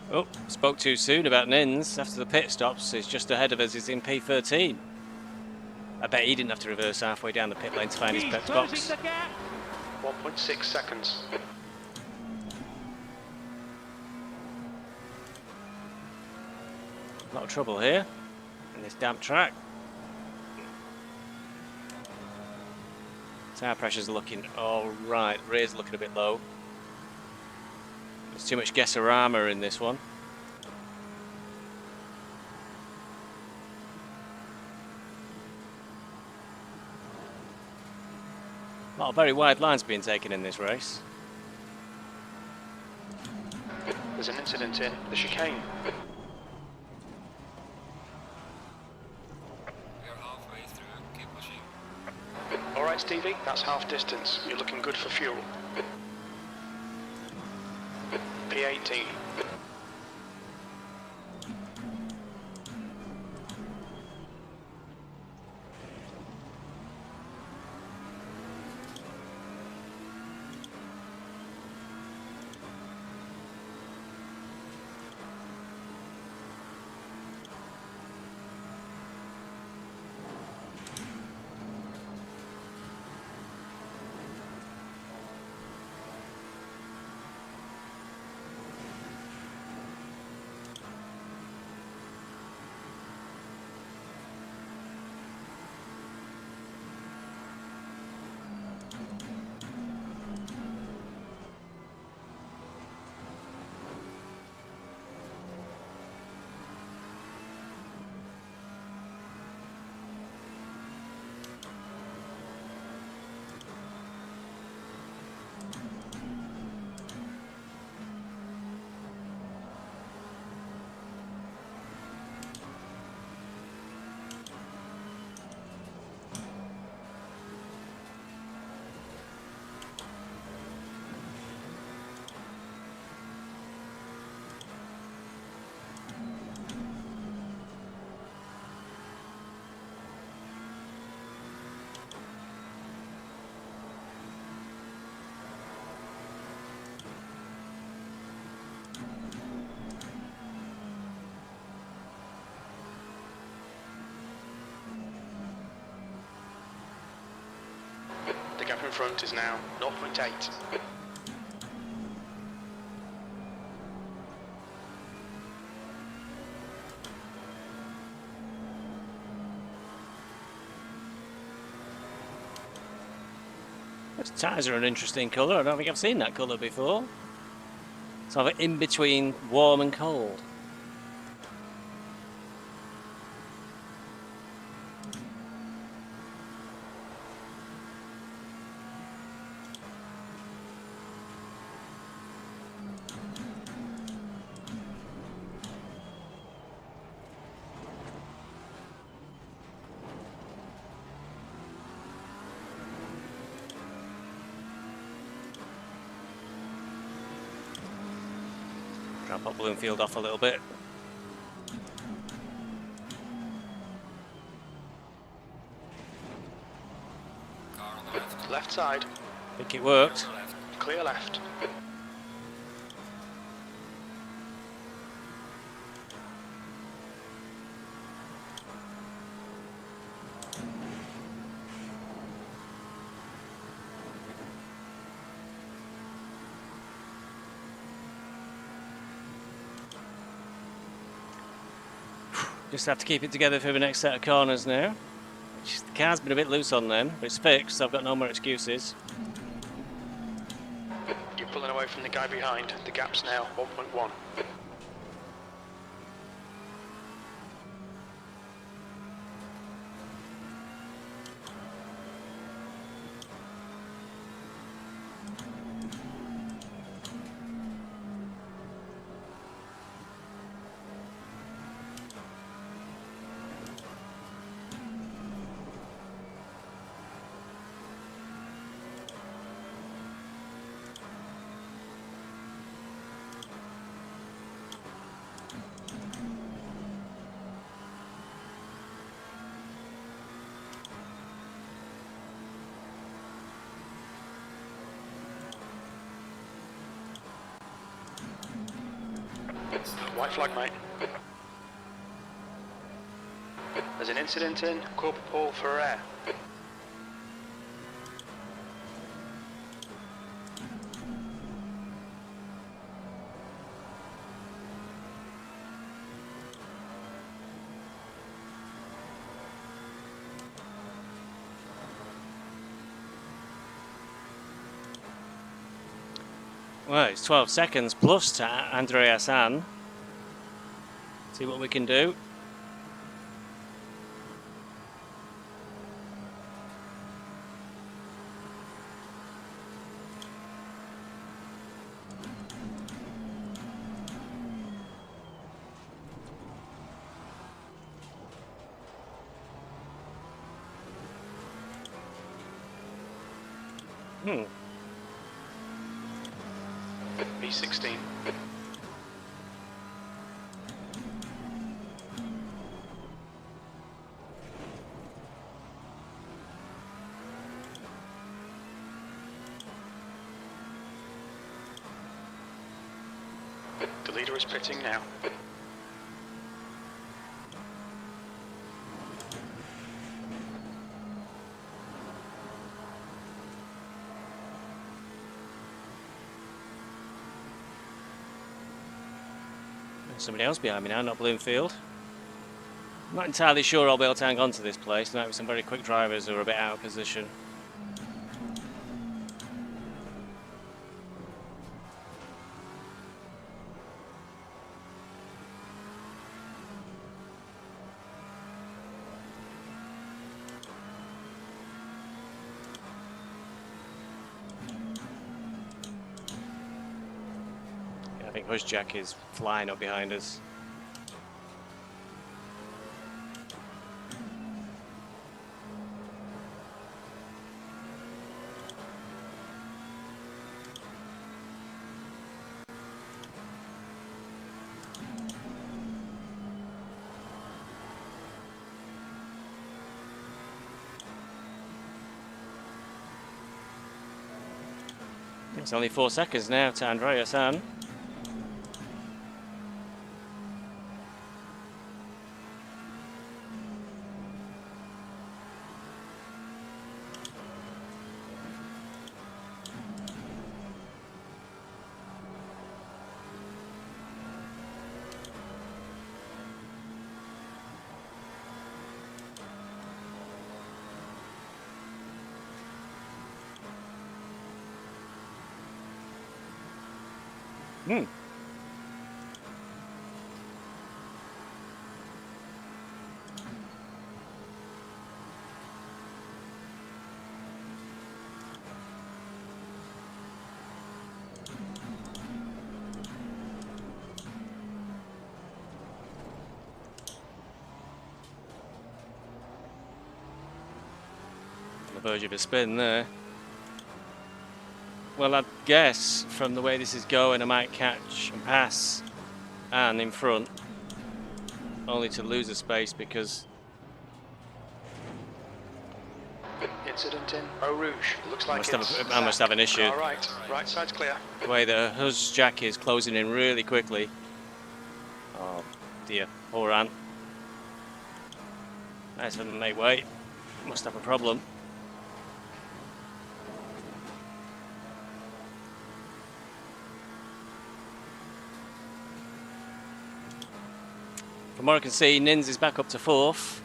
Oh, spoke too soon about Nins. After the pit stops, he's just ahead of us. He's in P13. I bet he didn't have to reverse halfway down the pit lane to find his He's pit closing box. the gap. 1.6 seconds. A lot of trouble here in this damp track. Tire pressure's looking all right. Rear's looking a bit low. There's too much Gesserama in this one. A lot of very wide lines being taken in this race. There's an incident in the chicane. We are halfway through, keep pushing. Alright, Stevie, that's half distance. You're looking good for fuel. P18. in front is now 0.8. Those tyres are an interesting colour. I don't think I've seen that colour before. Sort of in between warm and cold. Try and put Bloomfield off a little bit. Car on the left. Left side, I think it worked. On the left. clear left. Just have to keep it together for the next set of corners now. The car's been a bit loose on them, but it's fixed, so I've got no more excuses. You're pulling away from the guy behind. The gap's now 1.1. White flag, mate. There's an incident in Corporal Paul Ferrer. Well, it's 12 seconds plus to Andreas An. See what we can do. B16. The leader is pitting now. Somebody else behind me now, not Bloomfield. I'm not entirely sure I'll be able to hang on to this place. There might be some very quick drivers who are a bit out of position. I think Husjack is flying up behind us. It's only 4 seconds now to Andreas An. Hmm. On the verge of a spin there. Well, I'd guess from the way this is going, I might catch and pass Anne in front, only to lose a space because Incident in Eau Rouge. Looks like I must have an issue. All right, right side's clear. The way the Hus Jack is closing in really quickly. Oh dear, poor Anne. Nice of him to make way. Must have a problem. From what I can see, Nins is back up to 4th.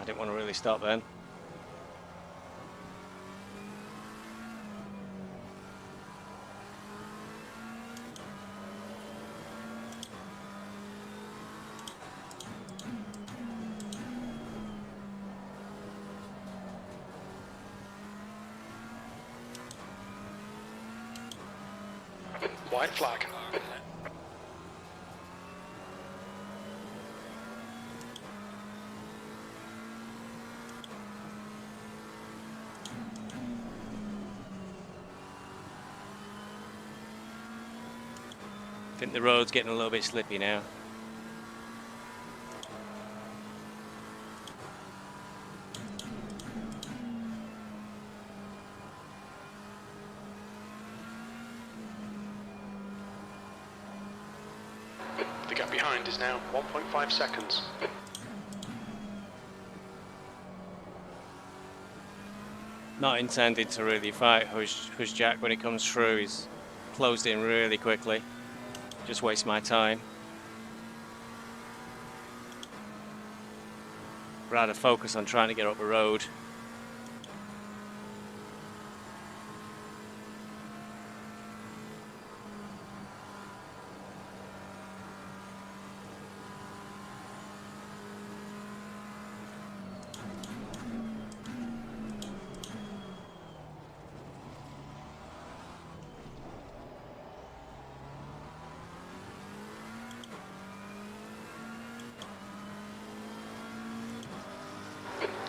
I didn't want to really stop then. White flag. I think the road's getting a little bit slippy now. The gap behind is now 1.5 seconds. Not intended to really fight Hus Jack when he comes through. He's closed in really quickly. Just waste my time. Rather focus on trying to get up the road.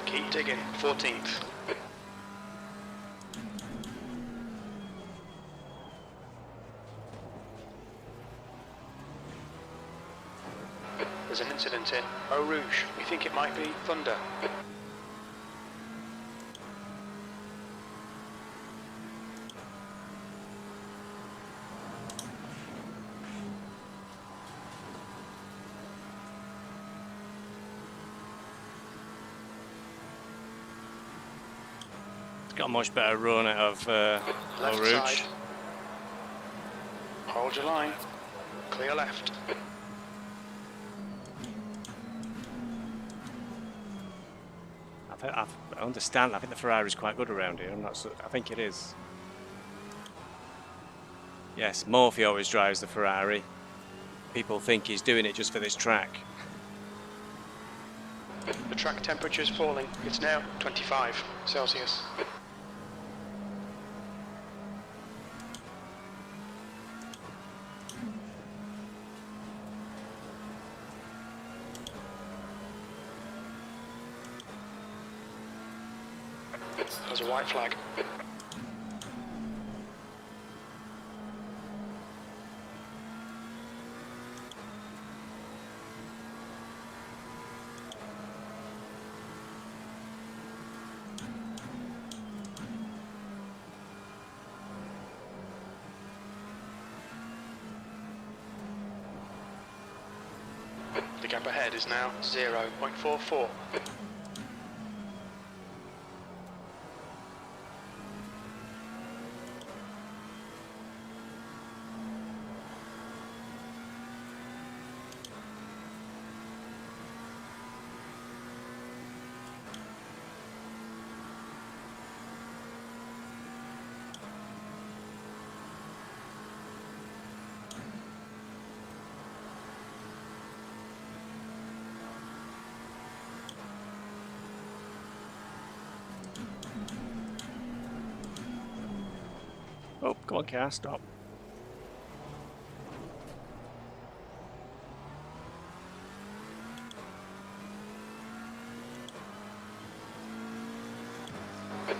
Keep digging. 14th. There's an incident in Eau Rouge. We think it might be thunder. Got a much better run out of Eau Left Rouge. side. Hold your line. Clear left. I understand. I think the Ferrari's quite good around here. I'm not. I think it is. Yes, Murphy always drives the Ferrari. People think he's doing it just for this track. The track temperature is falling. It's now 25 Celsius. There's a white flag. The gap ahead is now 0.44. Oh, come on, car, stop.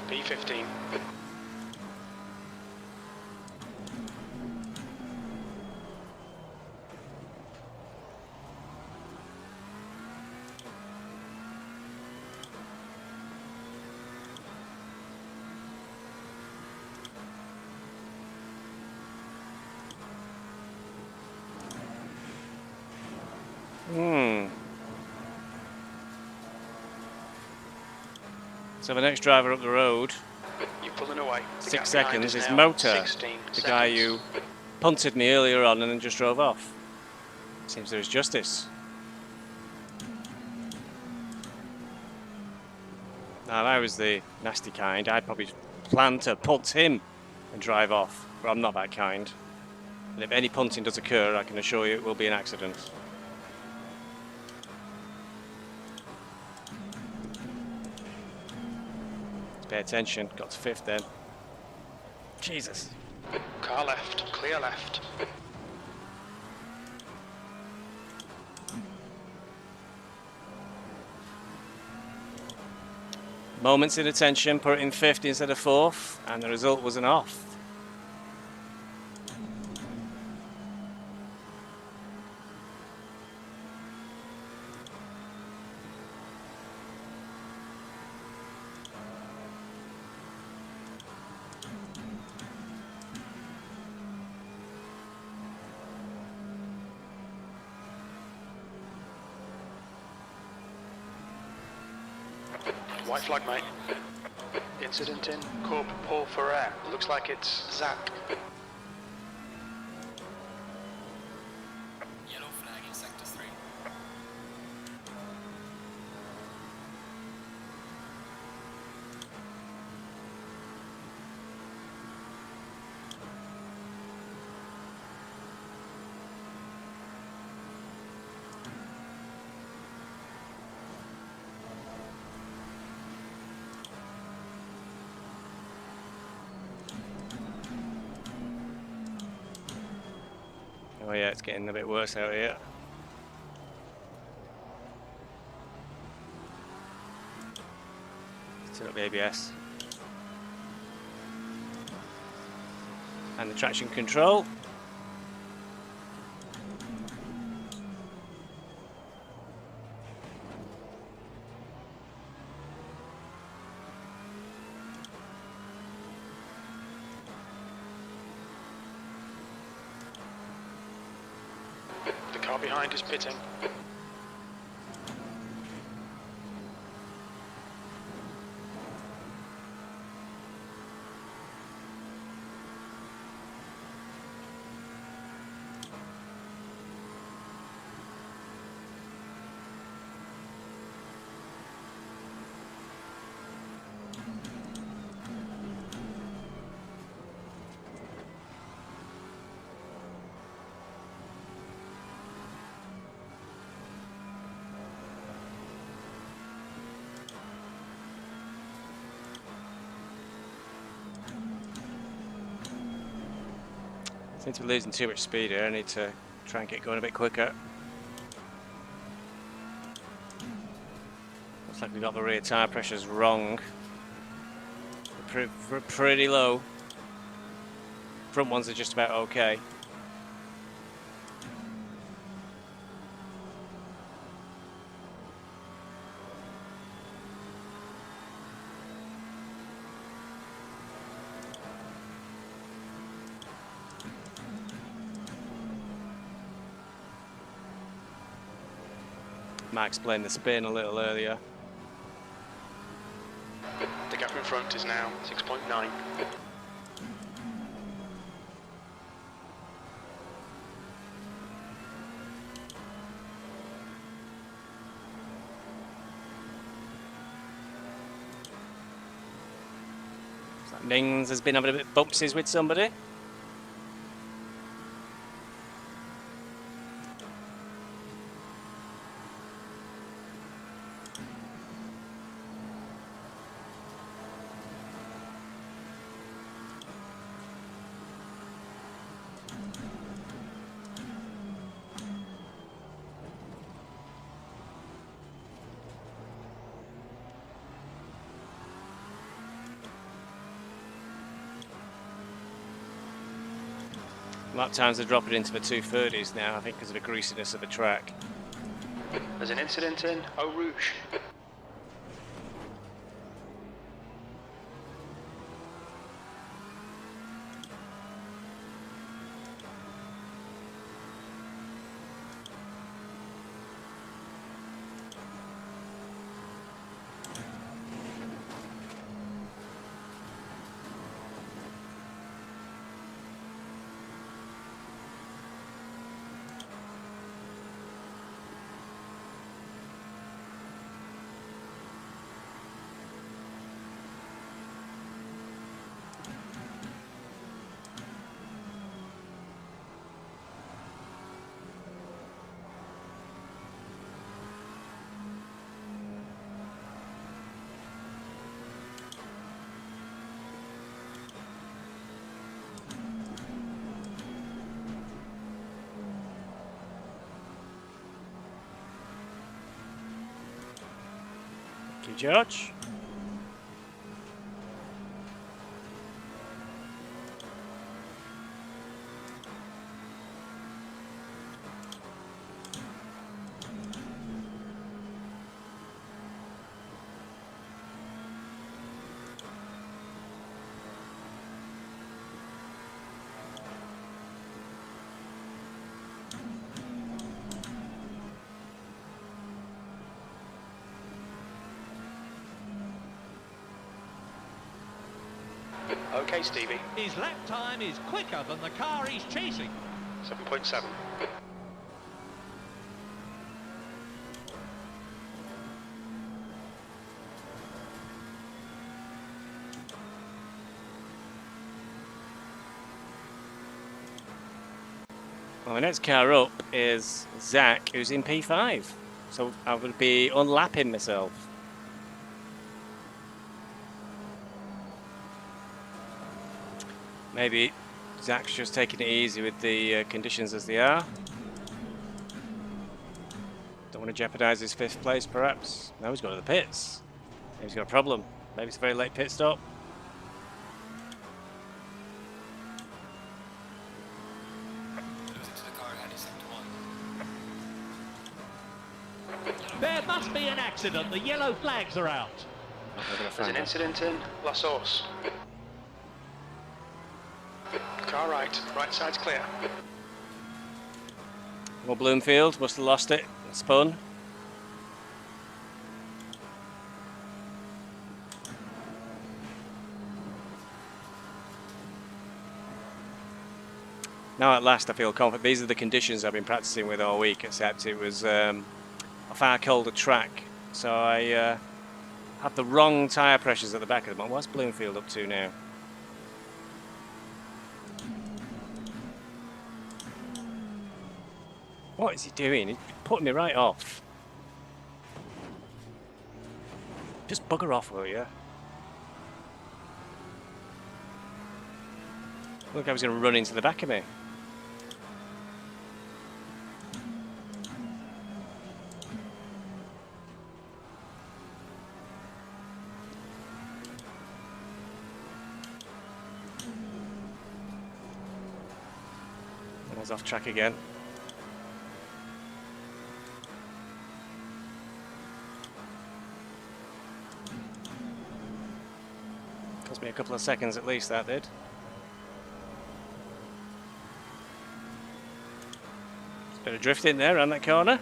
P15. So the next driver up the road, You're pulling away. The 6 gap behind seconds, is now Motor, 16 the guy seconds. who punted me earlier on and then just drove off. Seems there is justice. Now, if I was the nasty kind, I'd probably plan to punt him and drive off, but I'm not that kind. And if any punting does occur, I can assure you it will be an accident. Let's pay attention. Got to 5th then. Jesus. Car left, clear left. Moments in attention, put it in 5th instead of 4th, and the result was an off. White flag, mate. Incident in Corp Paul Ferrer. Looks like it's Zach. Yellow flag in sector 3. Oh yeah, it's getting a bit worse out here. Turn up the ABS. And the traction control. The car behind is pitting. Seem to be losing too much speed here. I need to try and get going a bit quicker. Looks like we got the rear tyre pressures wrong. They're pretty low. Front ones are just about okay. Might explain the spin a little earlier. The gap in front is now 6.9. Looks like Mings has been having a bit of bumpsies with somebody. Lap times are dropping into the 230s now, I think, because of the greasiness of the track. There's an incident in Eau Rouge. Thank you, George. Okay, Stevie. His lap time is quicker than the car he's chasing. 7.7. Well, the next car up is Zach, who's in P5. So I would be unlapping myself. Maybe Zach's just taking it easy with the conditions as they are. Don't want to jeopardise his 5th place, perhaps. Now he's going to the pits. Maybe he's got a problem. Maybe it's a very late pit stop. Losing to the car ahead is 7-1. There must be an accident. The yellow flags are out. Not gonna There's find an out. incident in La Source. Car right. Right side's clear. Well, Bloomfield must have lost it. Spun. Now at last I feel confident. These are the conditions I've been practicing with all week, except it was a far colder track. So I had the wrong tyre pressures at the back of them. What's Bloomfield up to now? What is he doing? He's putting me right off. Just bugger off, will you? Look, I was going to run into the back of me. And I was off track again. Cost me a couple of seconds at least, that did. Bit of drift in there around that corner.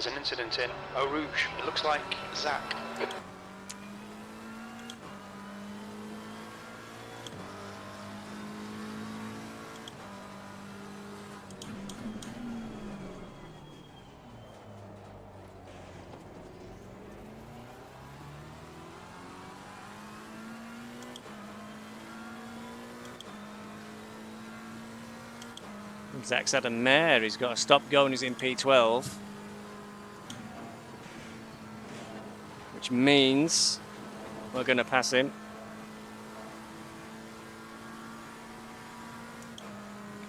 There's an incident in Eau Rouge. It looks like Zach. Zach's had a mare, he's got a stop going, he's in P12. Which means we're going to pass him.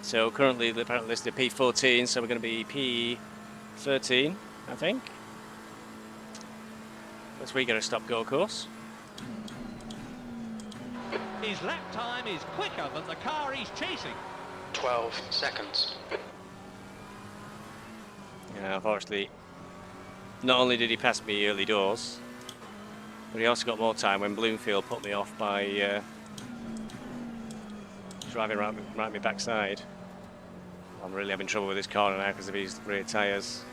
So currently apparently listed P14, so we're going to be P13, I think. Unless we get a stop-go course. His lap time is quicker than the car he's chasing. 12 seconds. Yeah, unfortunately, not only did he pass me early doors, but he also got more time when Bloomfield put me off by driving around my backside. I'm really having trouble with this corner now because of his rear tyres.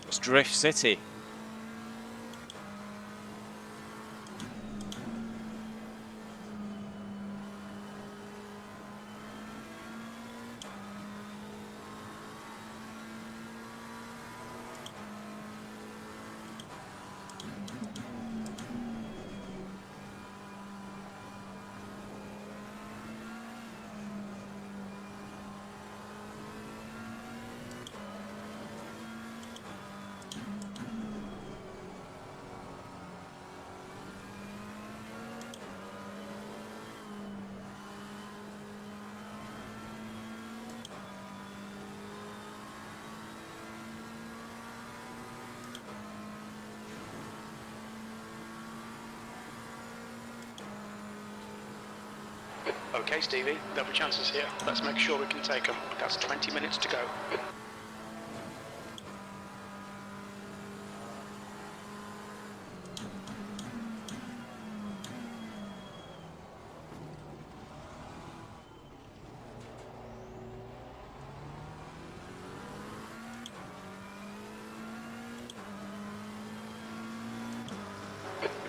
It's Drift City. Okay, Stevie, double chances here. Let's make sure we can take them. That's 20 minutes to go.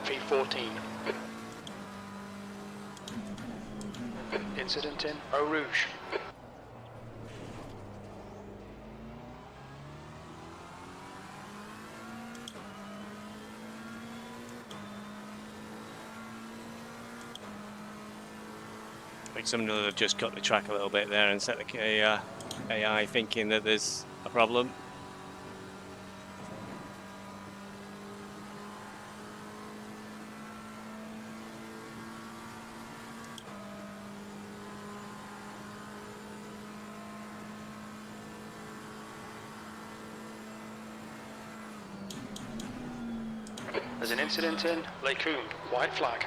P14. Incident in Eau Rouge. I think someone will have just cut the track a little bit there and set the AI thinking that there's a problem. There's an incident in Lacoum. White flag.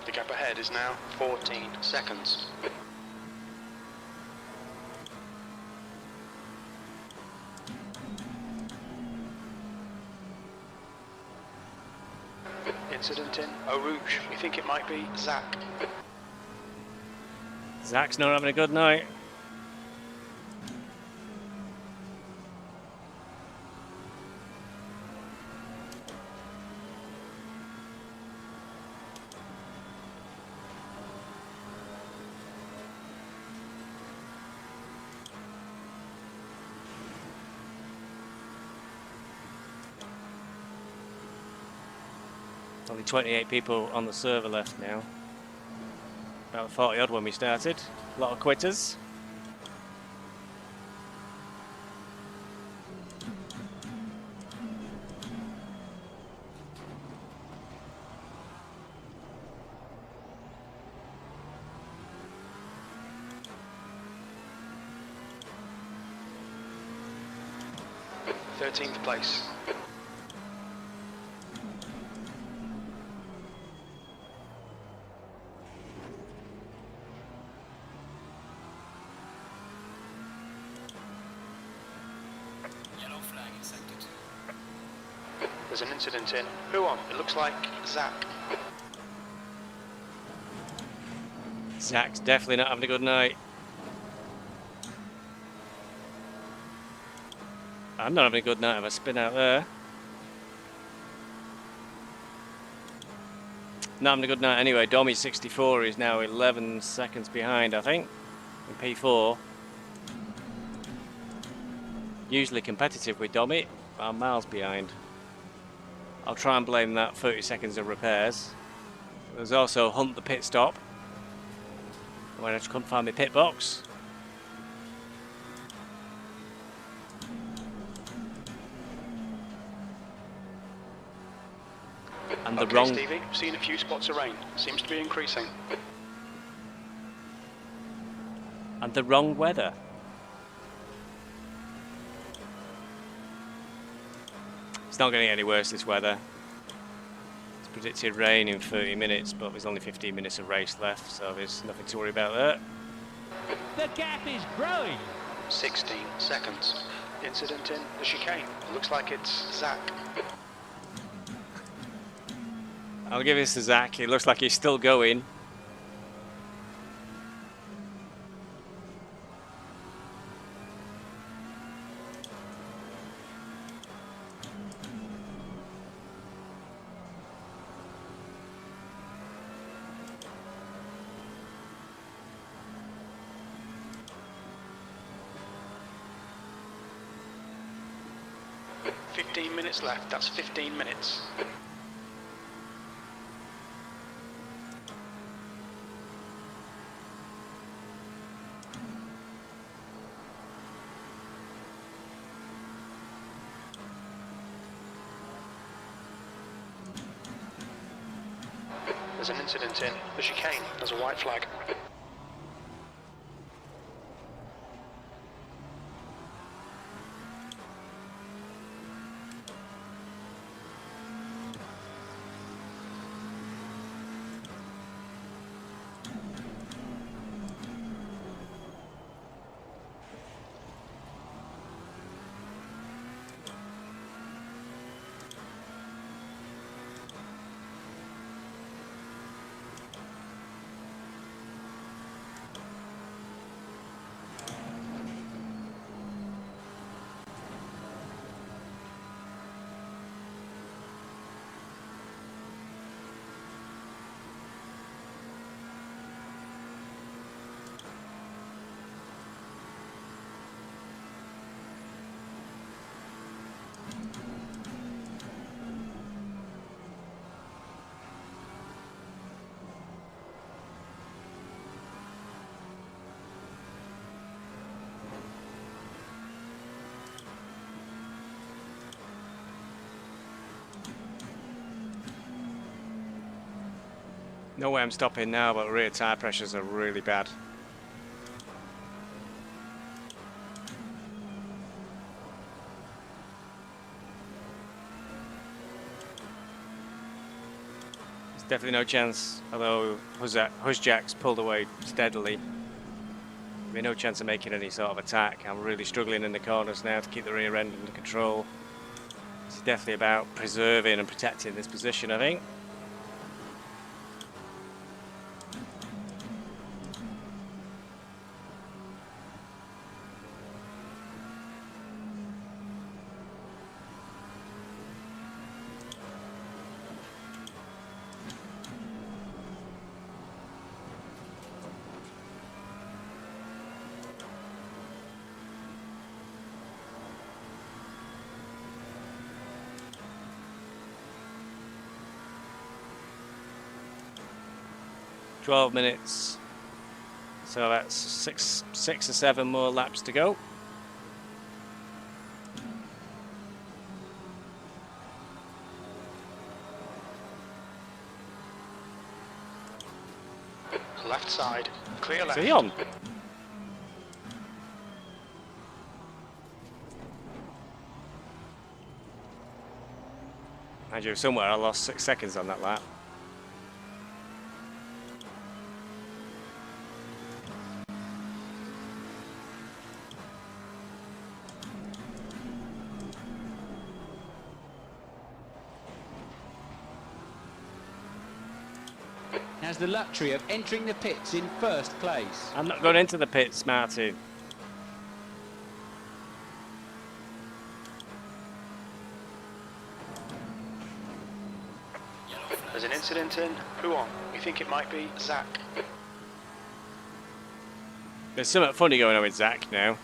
The gap ahead is now 14 seconds. Incident in Eau Rouge. We think it might be Zach. Zach's not having a good night. Only 28 people on the server left now. About 40 odd when we started. A lot of quitters. 13th place. Yellow flag in sector 2. There's an incident in. Who on? It looks like Zach. Zach's definitely not having a good night. I'm not having a good night if I spin out there. Not having a good night anyway. Domi 64 is now 11 seconds behind, I think, in P4. Usually competitive with Domi, but I'm miles behind. I'll try and blame that 30 seconds of repairs. There's also Hunt the pit stop, when I just couldn't find my pit box. And the Okay, wrong... Stevie, seen a few spots of rain. Seems to be increasing. And the wrong weather. It's not going to get any worse, this weather. It's predicted rain in 30 minutes, but there's only 15 minutes of race left, so there's nothing to worry about there. The gap is growing. 16 seconds. Incident in the chicane. It looks like it's Zach. I'll give this to Zach. It looks like he's still going. $15 minutes left. That's 15 minutes. There's an incident in the chicane. There's a white flag. No way I'm stopping now, but rear tyre pressures are really bad. There's definitely no chance, although Husjak's pulled away steadily. There'll be no chance of making any sort of attack. I'm really struggling in the corners now to keep the rear end under control. It's definitely about preserving and protecting this position, I think. $12 minutes, so that's six or seven more laps to go. Left side, clear left. Is he on? Mind you, somewhere I lost 6 seconds on that lap. Has the luxury of entering the pits in first place. I'm not going into the pits, Martin. There's an incident in. Who on? We think it might be Zach. There's something funny going on with Zach now.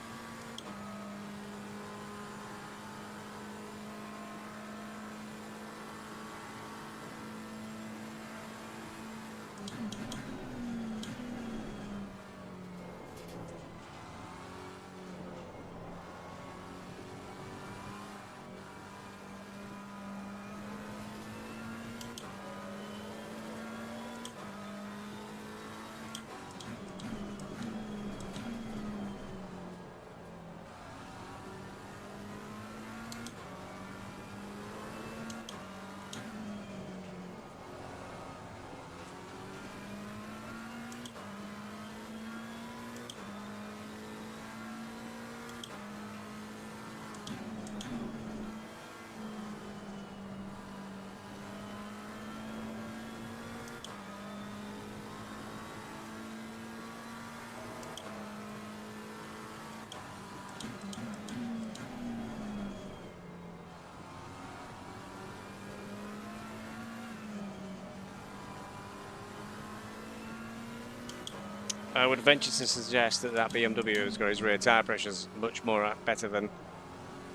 I would venture to suggest that that BMW has got his rear tyre pressures much more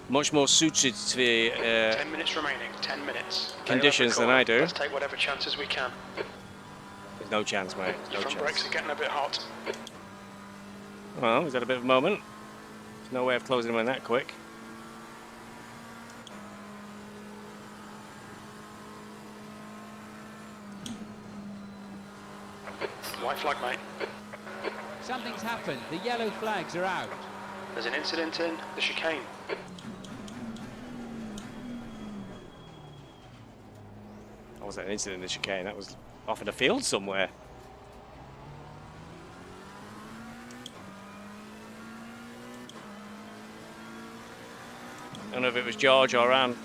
much more suited to the 10 minutes remaining. 10 minutes. conditions than I do. Let's take whatever chances we can. There's no chance, mate. Your No front chance. brakes are getting a bit hot. Well, he's had a bit of a moment. There's no way of closing him in that quick. White flag, mate. Something's happened. The yellow flags are out. There's an incident in the chicane. That wasn't an incident in the chicane. That was off in a field somewhere. I don't know if it was George or Anne.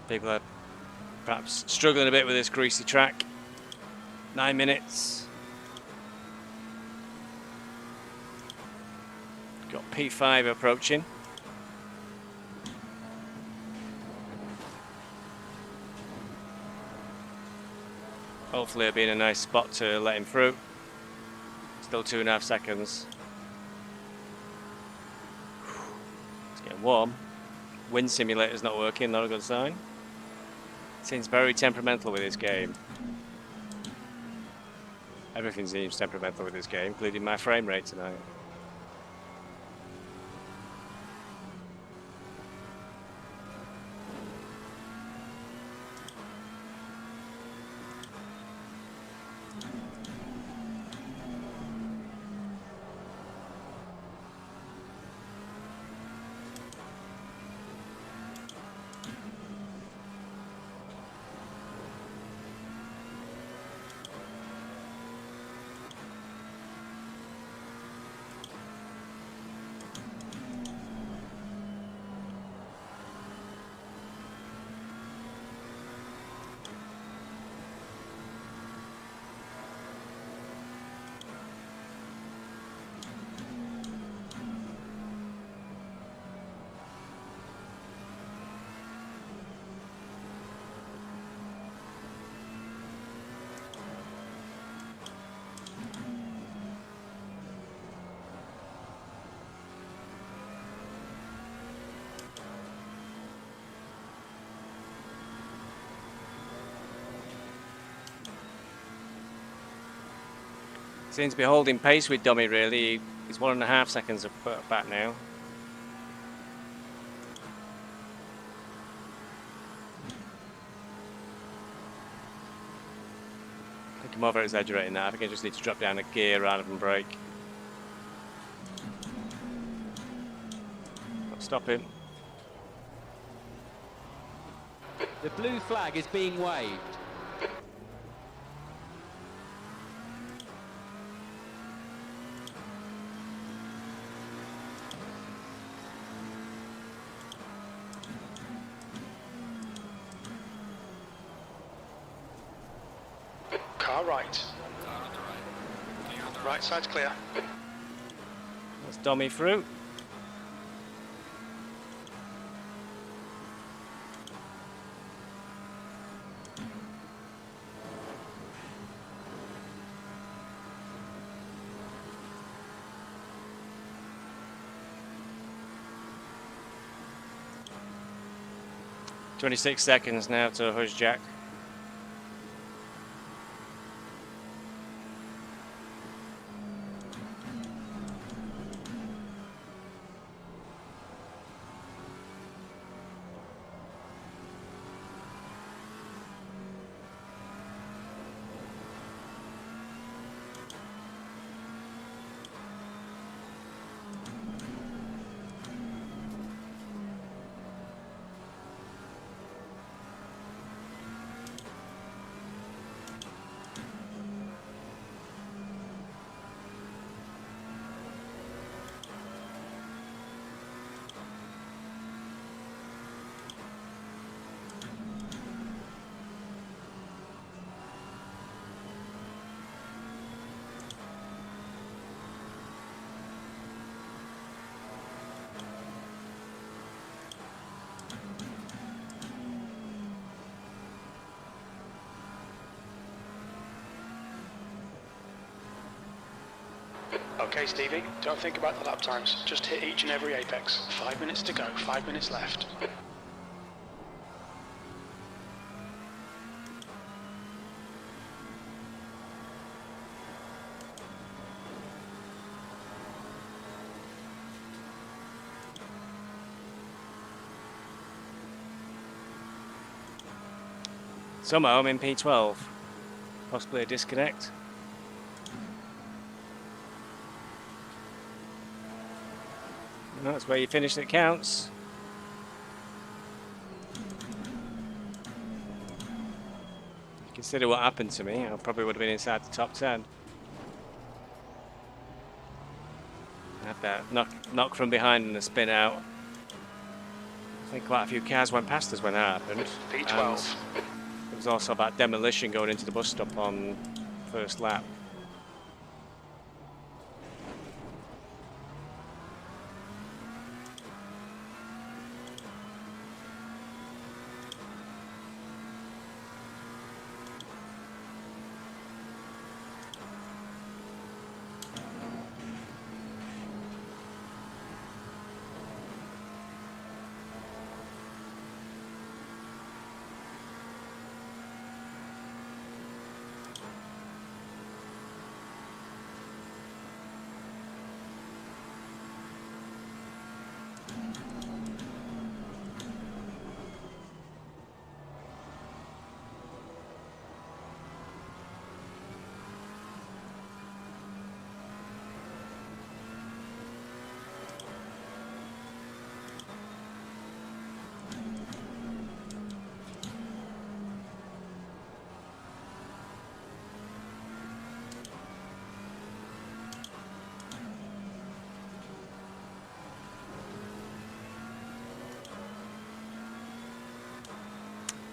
People are perhaps struggling a bit with this greasy track. 9 minutes. Got P5 approaching. Hopefully it'll be in a nice spot to let him through. Still 2.5 seconds. It's getting warm. Wind simulator's not working, not a good sign. Seems very temperamental with this game. Everything seems temperamental with this game, including my frame rate tonight. Seems to be holding pace with Dummy, really. He's 1.5 seconds back now. I think I'm over exaggerating that. I think I just need to drop down a gear rather than brake. stop him. The blue flag is being waved. Car right. Car on the right. Clear on the Right side's clear. Let's dummy through. "26 seconds now to Huzz Jack." Okay, Stevie, don't think about the lap times. Just hit each and every apex. 5 minutes to go, 5 minutes left. Somehow I'm in P12. Possibly a disconnect. And that's where you finish that counts. Consider what happened to me. I probably would have been inside the top 10. I had that knock from behind and a spin out. I think quite a few cars went past us when that happened. P12. And there was also that demolition going into the bus stop on first lap.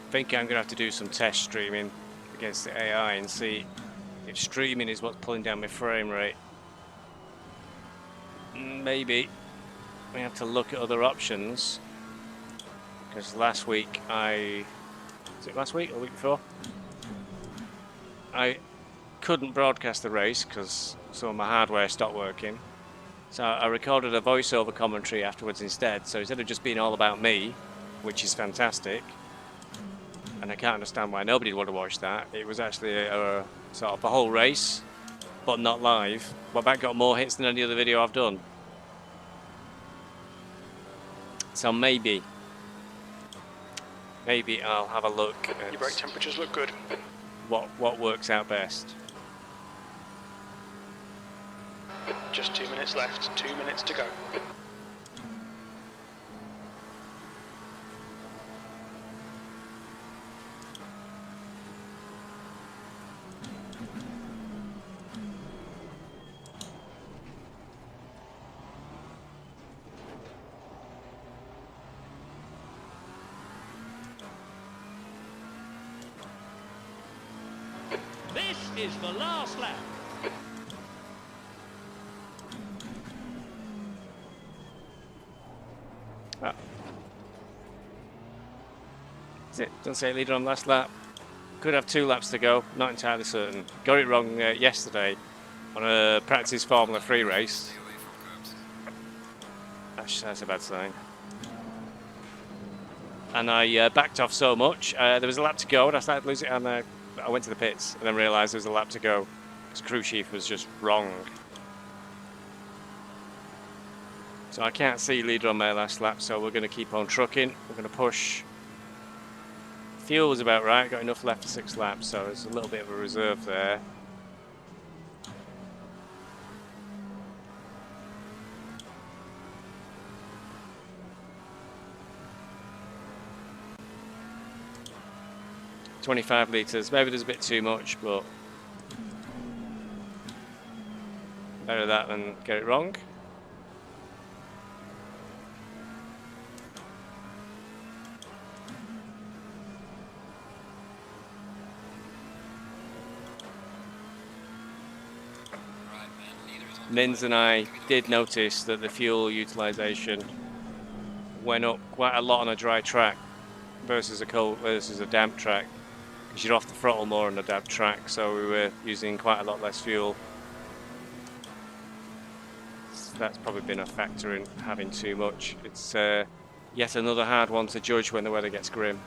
I think I'm going to have to do some test streaming against the AI and see if streaming is what's pulling down my frame rate. Maybe we have to look at other options, because last week was it last week or the week before? I couldn't broadcast the race because some of my hardware stopped working. So I recorded a voiceover commentary afterwards instead. So instead of just being all about me, which is fantastic, and I can't understand why nobody would have watched that. It was actually a sort of the whole race, but not live. But that got more hits than any other video I've done. So maybe I'll have a look at Your brake temperatures look good. what works out best. Just 2 minutes left, 2 minutes to go. This is the last lap. Oh. Is it? Doesn't say leader on last lap. Could have 2 laps to go. Not entirely certain. Got it wrong yesterday on a practice Formula 3 race. Stay away from curbs. Actually, that's a bad sign. And I backed off so much. There was a lap to go, and I started losing. And I went to the pits, and then realised there was a lap to go because crew chief was just wrong. So I can't see leader on my last lap. So we're going to keep on trucking. We're going to push. Fuel was about right. Got enough left for 6 laps, so there's a little bit of a reserve there. $25 litres. Maybe there's a bit too much, but better that than get it wrong. Right, man. Leader is on Nins and I did notice that the fuel utilisation went up quite a lot on a dry track versus a damp track. Because you're off the throttle more on a damp track, so we were using quite a lot less fuel. So that's probably been a factor in having too much. It's yet another hard one to judge when the weather gets grim.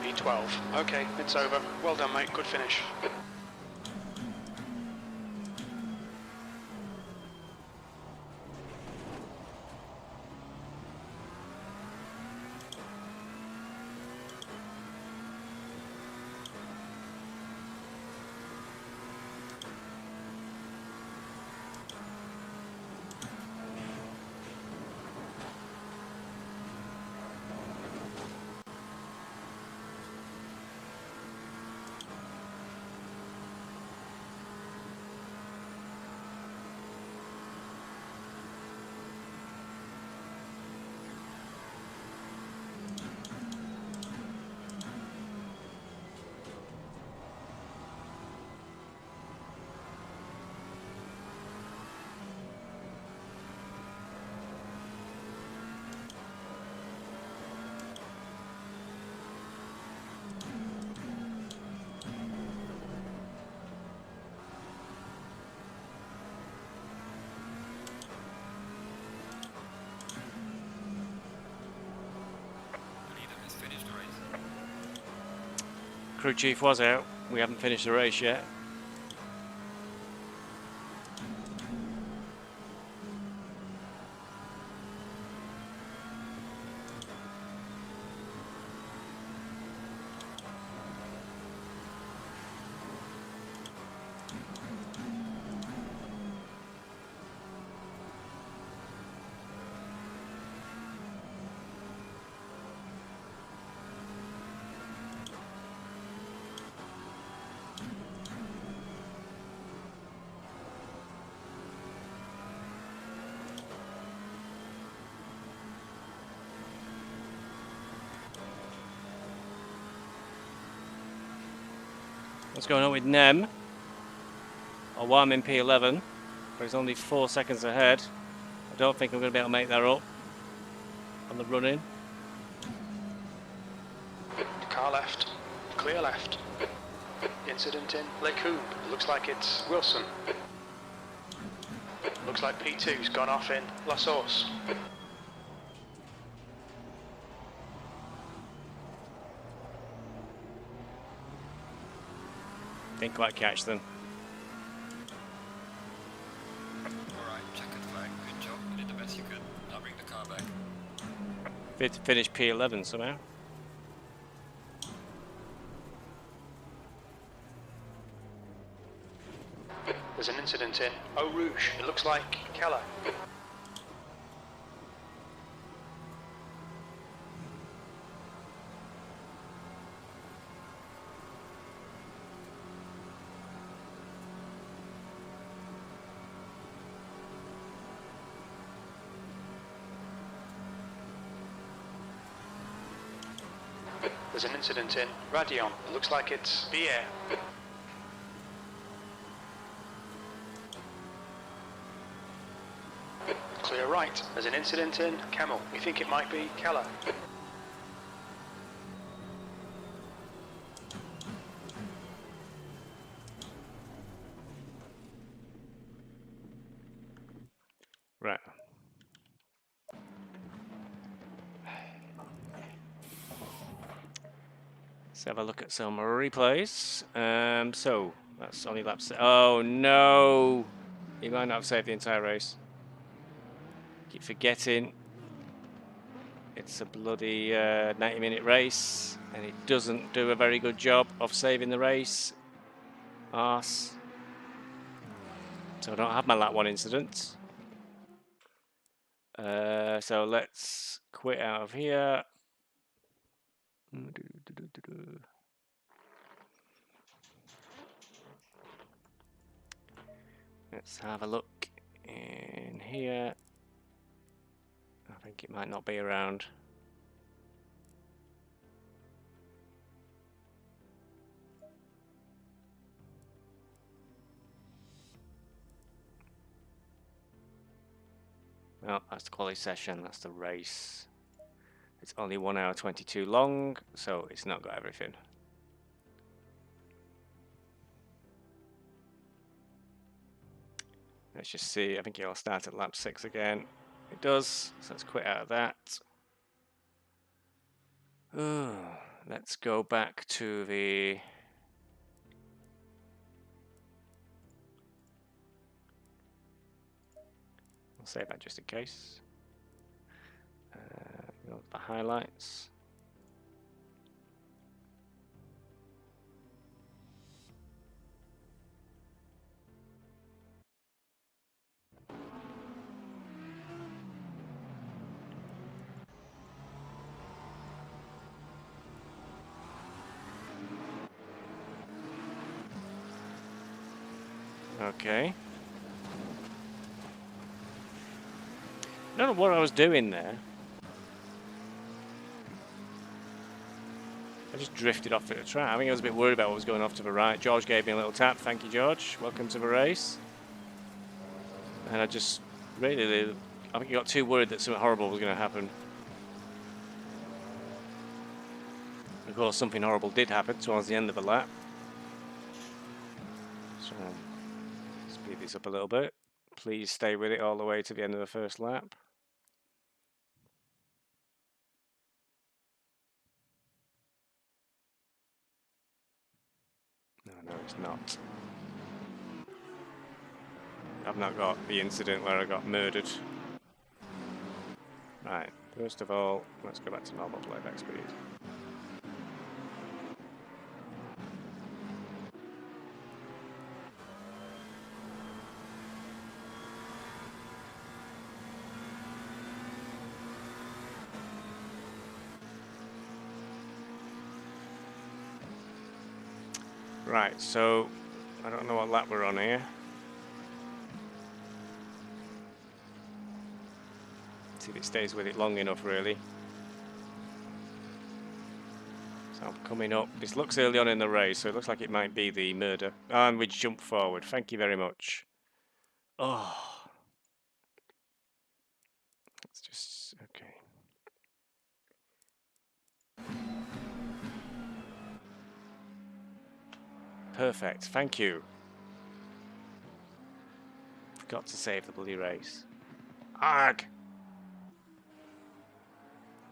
P12. Okay, it's over. Well done, mate. Good finish. Crew chief was out. We haven't finished the race yet. What's going on with Nem? Oh, well, I'm in P11, but he's only 4 seconds ahead. I don't think I'm going to be able to make that up on the run-in. Car left. Clear left. Incident in Le Coupe. Looks like it's Wilson. Looks like P2's gone off in La Source. Didn't quite catch them. Alright, checkered flag, good job, you did the best you could. Now bring the car back. Finish P11 somehow. There's an incident in Eau Rouge. It looks like Keller. There's an incident in Radion. It looks like it's Bier. Clear right. There's an incident in Camel. We think it might be Keller. Right. Let's have a look at some replays. So that's only laps. Oh no! He might not have saved the entire race. Keep forgetting. It's a bloody 90-minute race, and it doesn't do a very good job of saving the race. Arse. So I don't have my lap 1 incident. So let's quit out of here. Let's have a look in here. I think it might not be around. Well, that's the quality session, that's the race. It's only 1 hour 22 long, so it's not got everything. Let's just see, I think it'll start at lap 6 again. It does, so let's quit out of that. Let's go back to the... I'll save that just in case. Go to the highlights. Okay. I don't know what I was doing there. I just drifted off at the track. I think I was a bit worried about what was going off to the right. George gave me a little tap. Thank you, George. Welcome to the race. And I just really, I think I got too worried that something horrible was going to happen. Of course, something horrible did happen towards the end of the lap. So, speed this up a little bit. Please stay with it all the way to the end of the first lap. No, it's not. I've not got the incident where I got murdered. Right, first of all, let's go back to normal playback speed. Right, so I don't know what lap we're on here. See if it stays with it long enough, really. So I'm coming up. This looks early on in the race, so it looks like it might be the murder. And we jump forward. Thank you very much. Oh. Let's just, okay. Perfect, thank you. got to save the bloody race. Arg!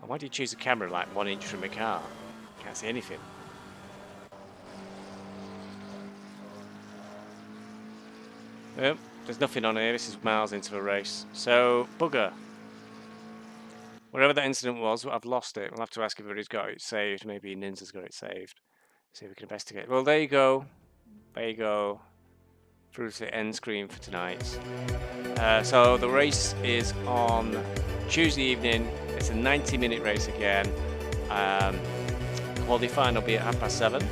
Why do you choose a camera like 1 inch from a car? Can't see anything. Nope, there's nothing on here. This is miles into the race. So, bugger. Whatever that incident was, I've lost it. We'll have to ask if everybody's got it saved. Maybe Ninja's got it saved. See if we can investigate. Well, there you go. There you go. Through to the end screen for tonight. So the race is on Tuesday evening. It's a 90-minute race again. Qualifying will be at 7:30.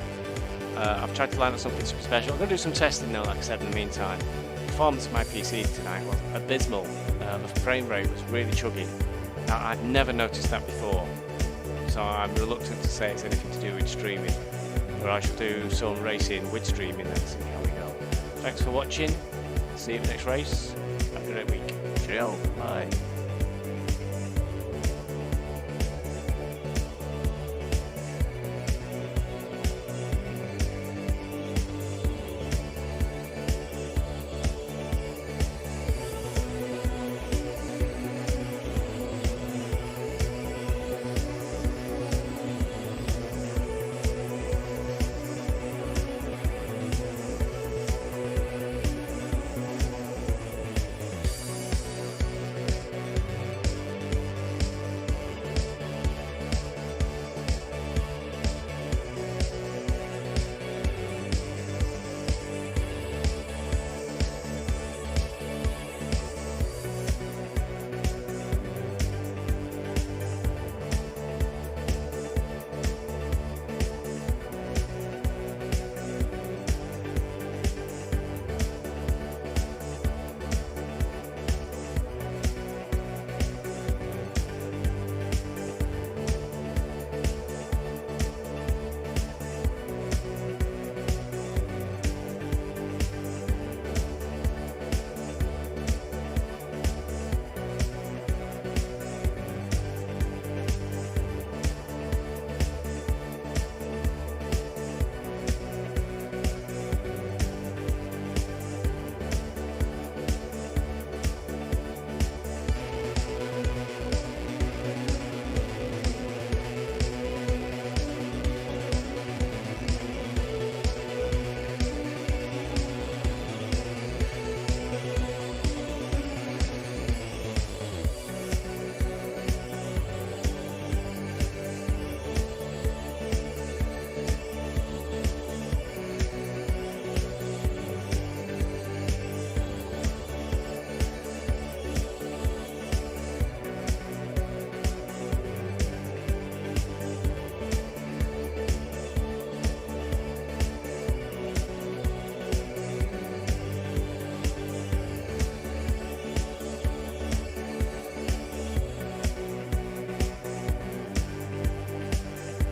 I've tried to line up something special. I'm going to do some testing now, like I said, in the meantime. Performance of my PC tonight was abysmal. The frame rate was really chugging. Now, I've never noticed that before, so I'm reluctant to say it's anything to do with streaming, but I shall do some racing with streaming and see how we go. Thanks for watching. See you in the next race. Have a great week. Cheerio. Bye.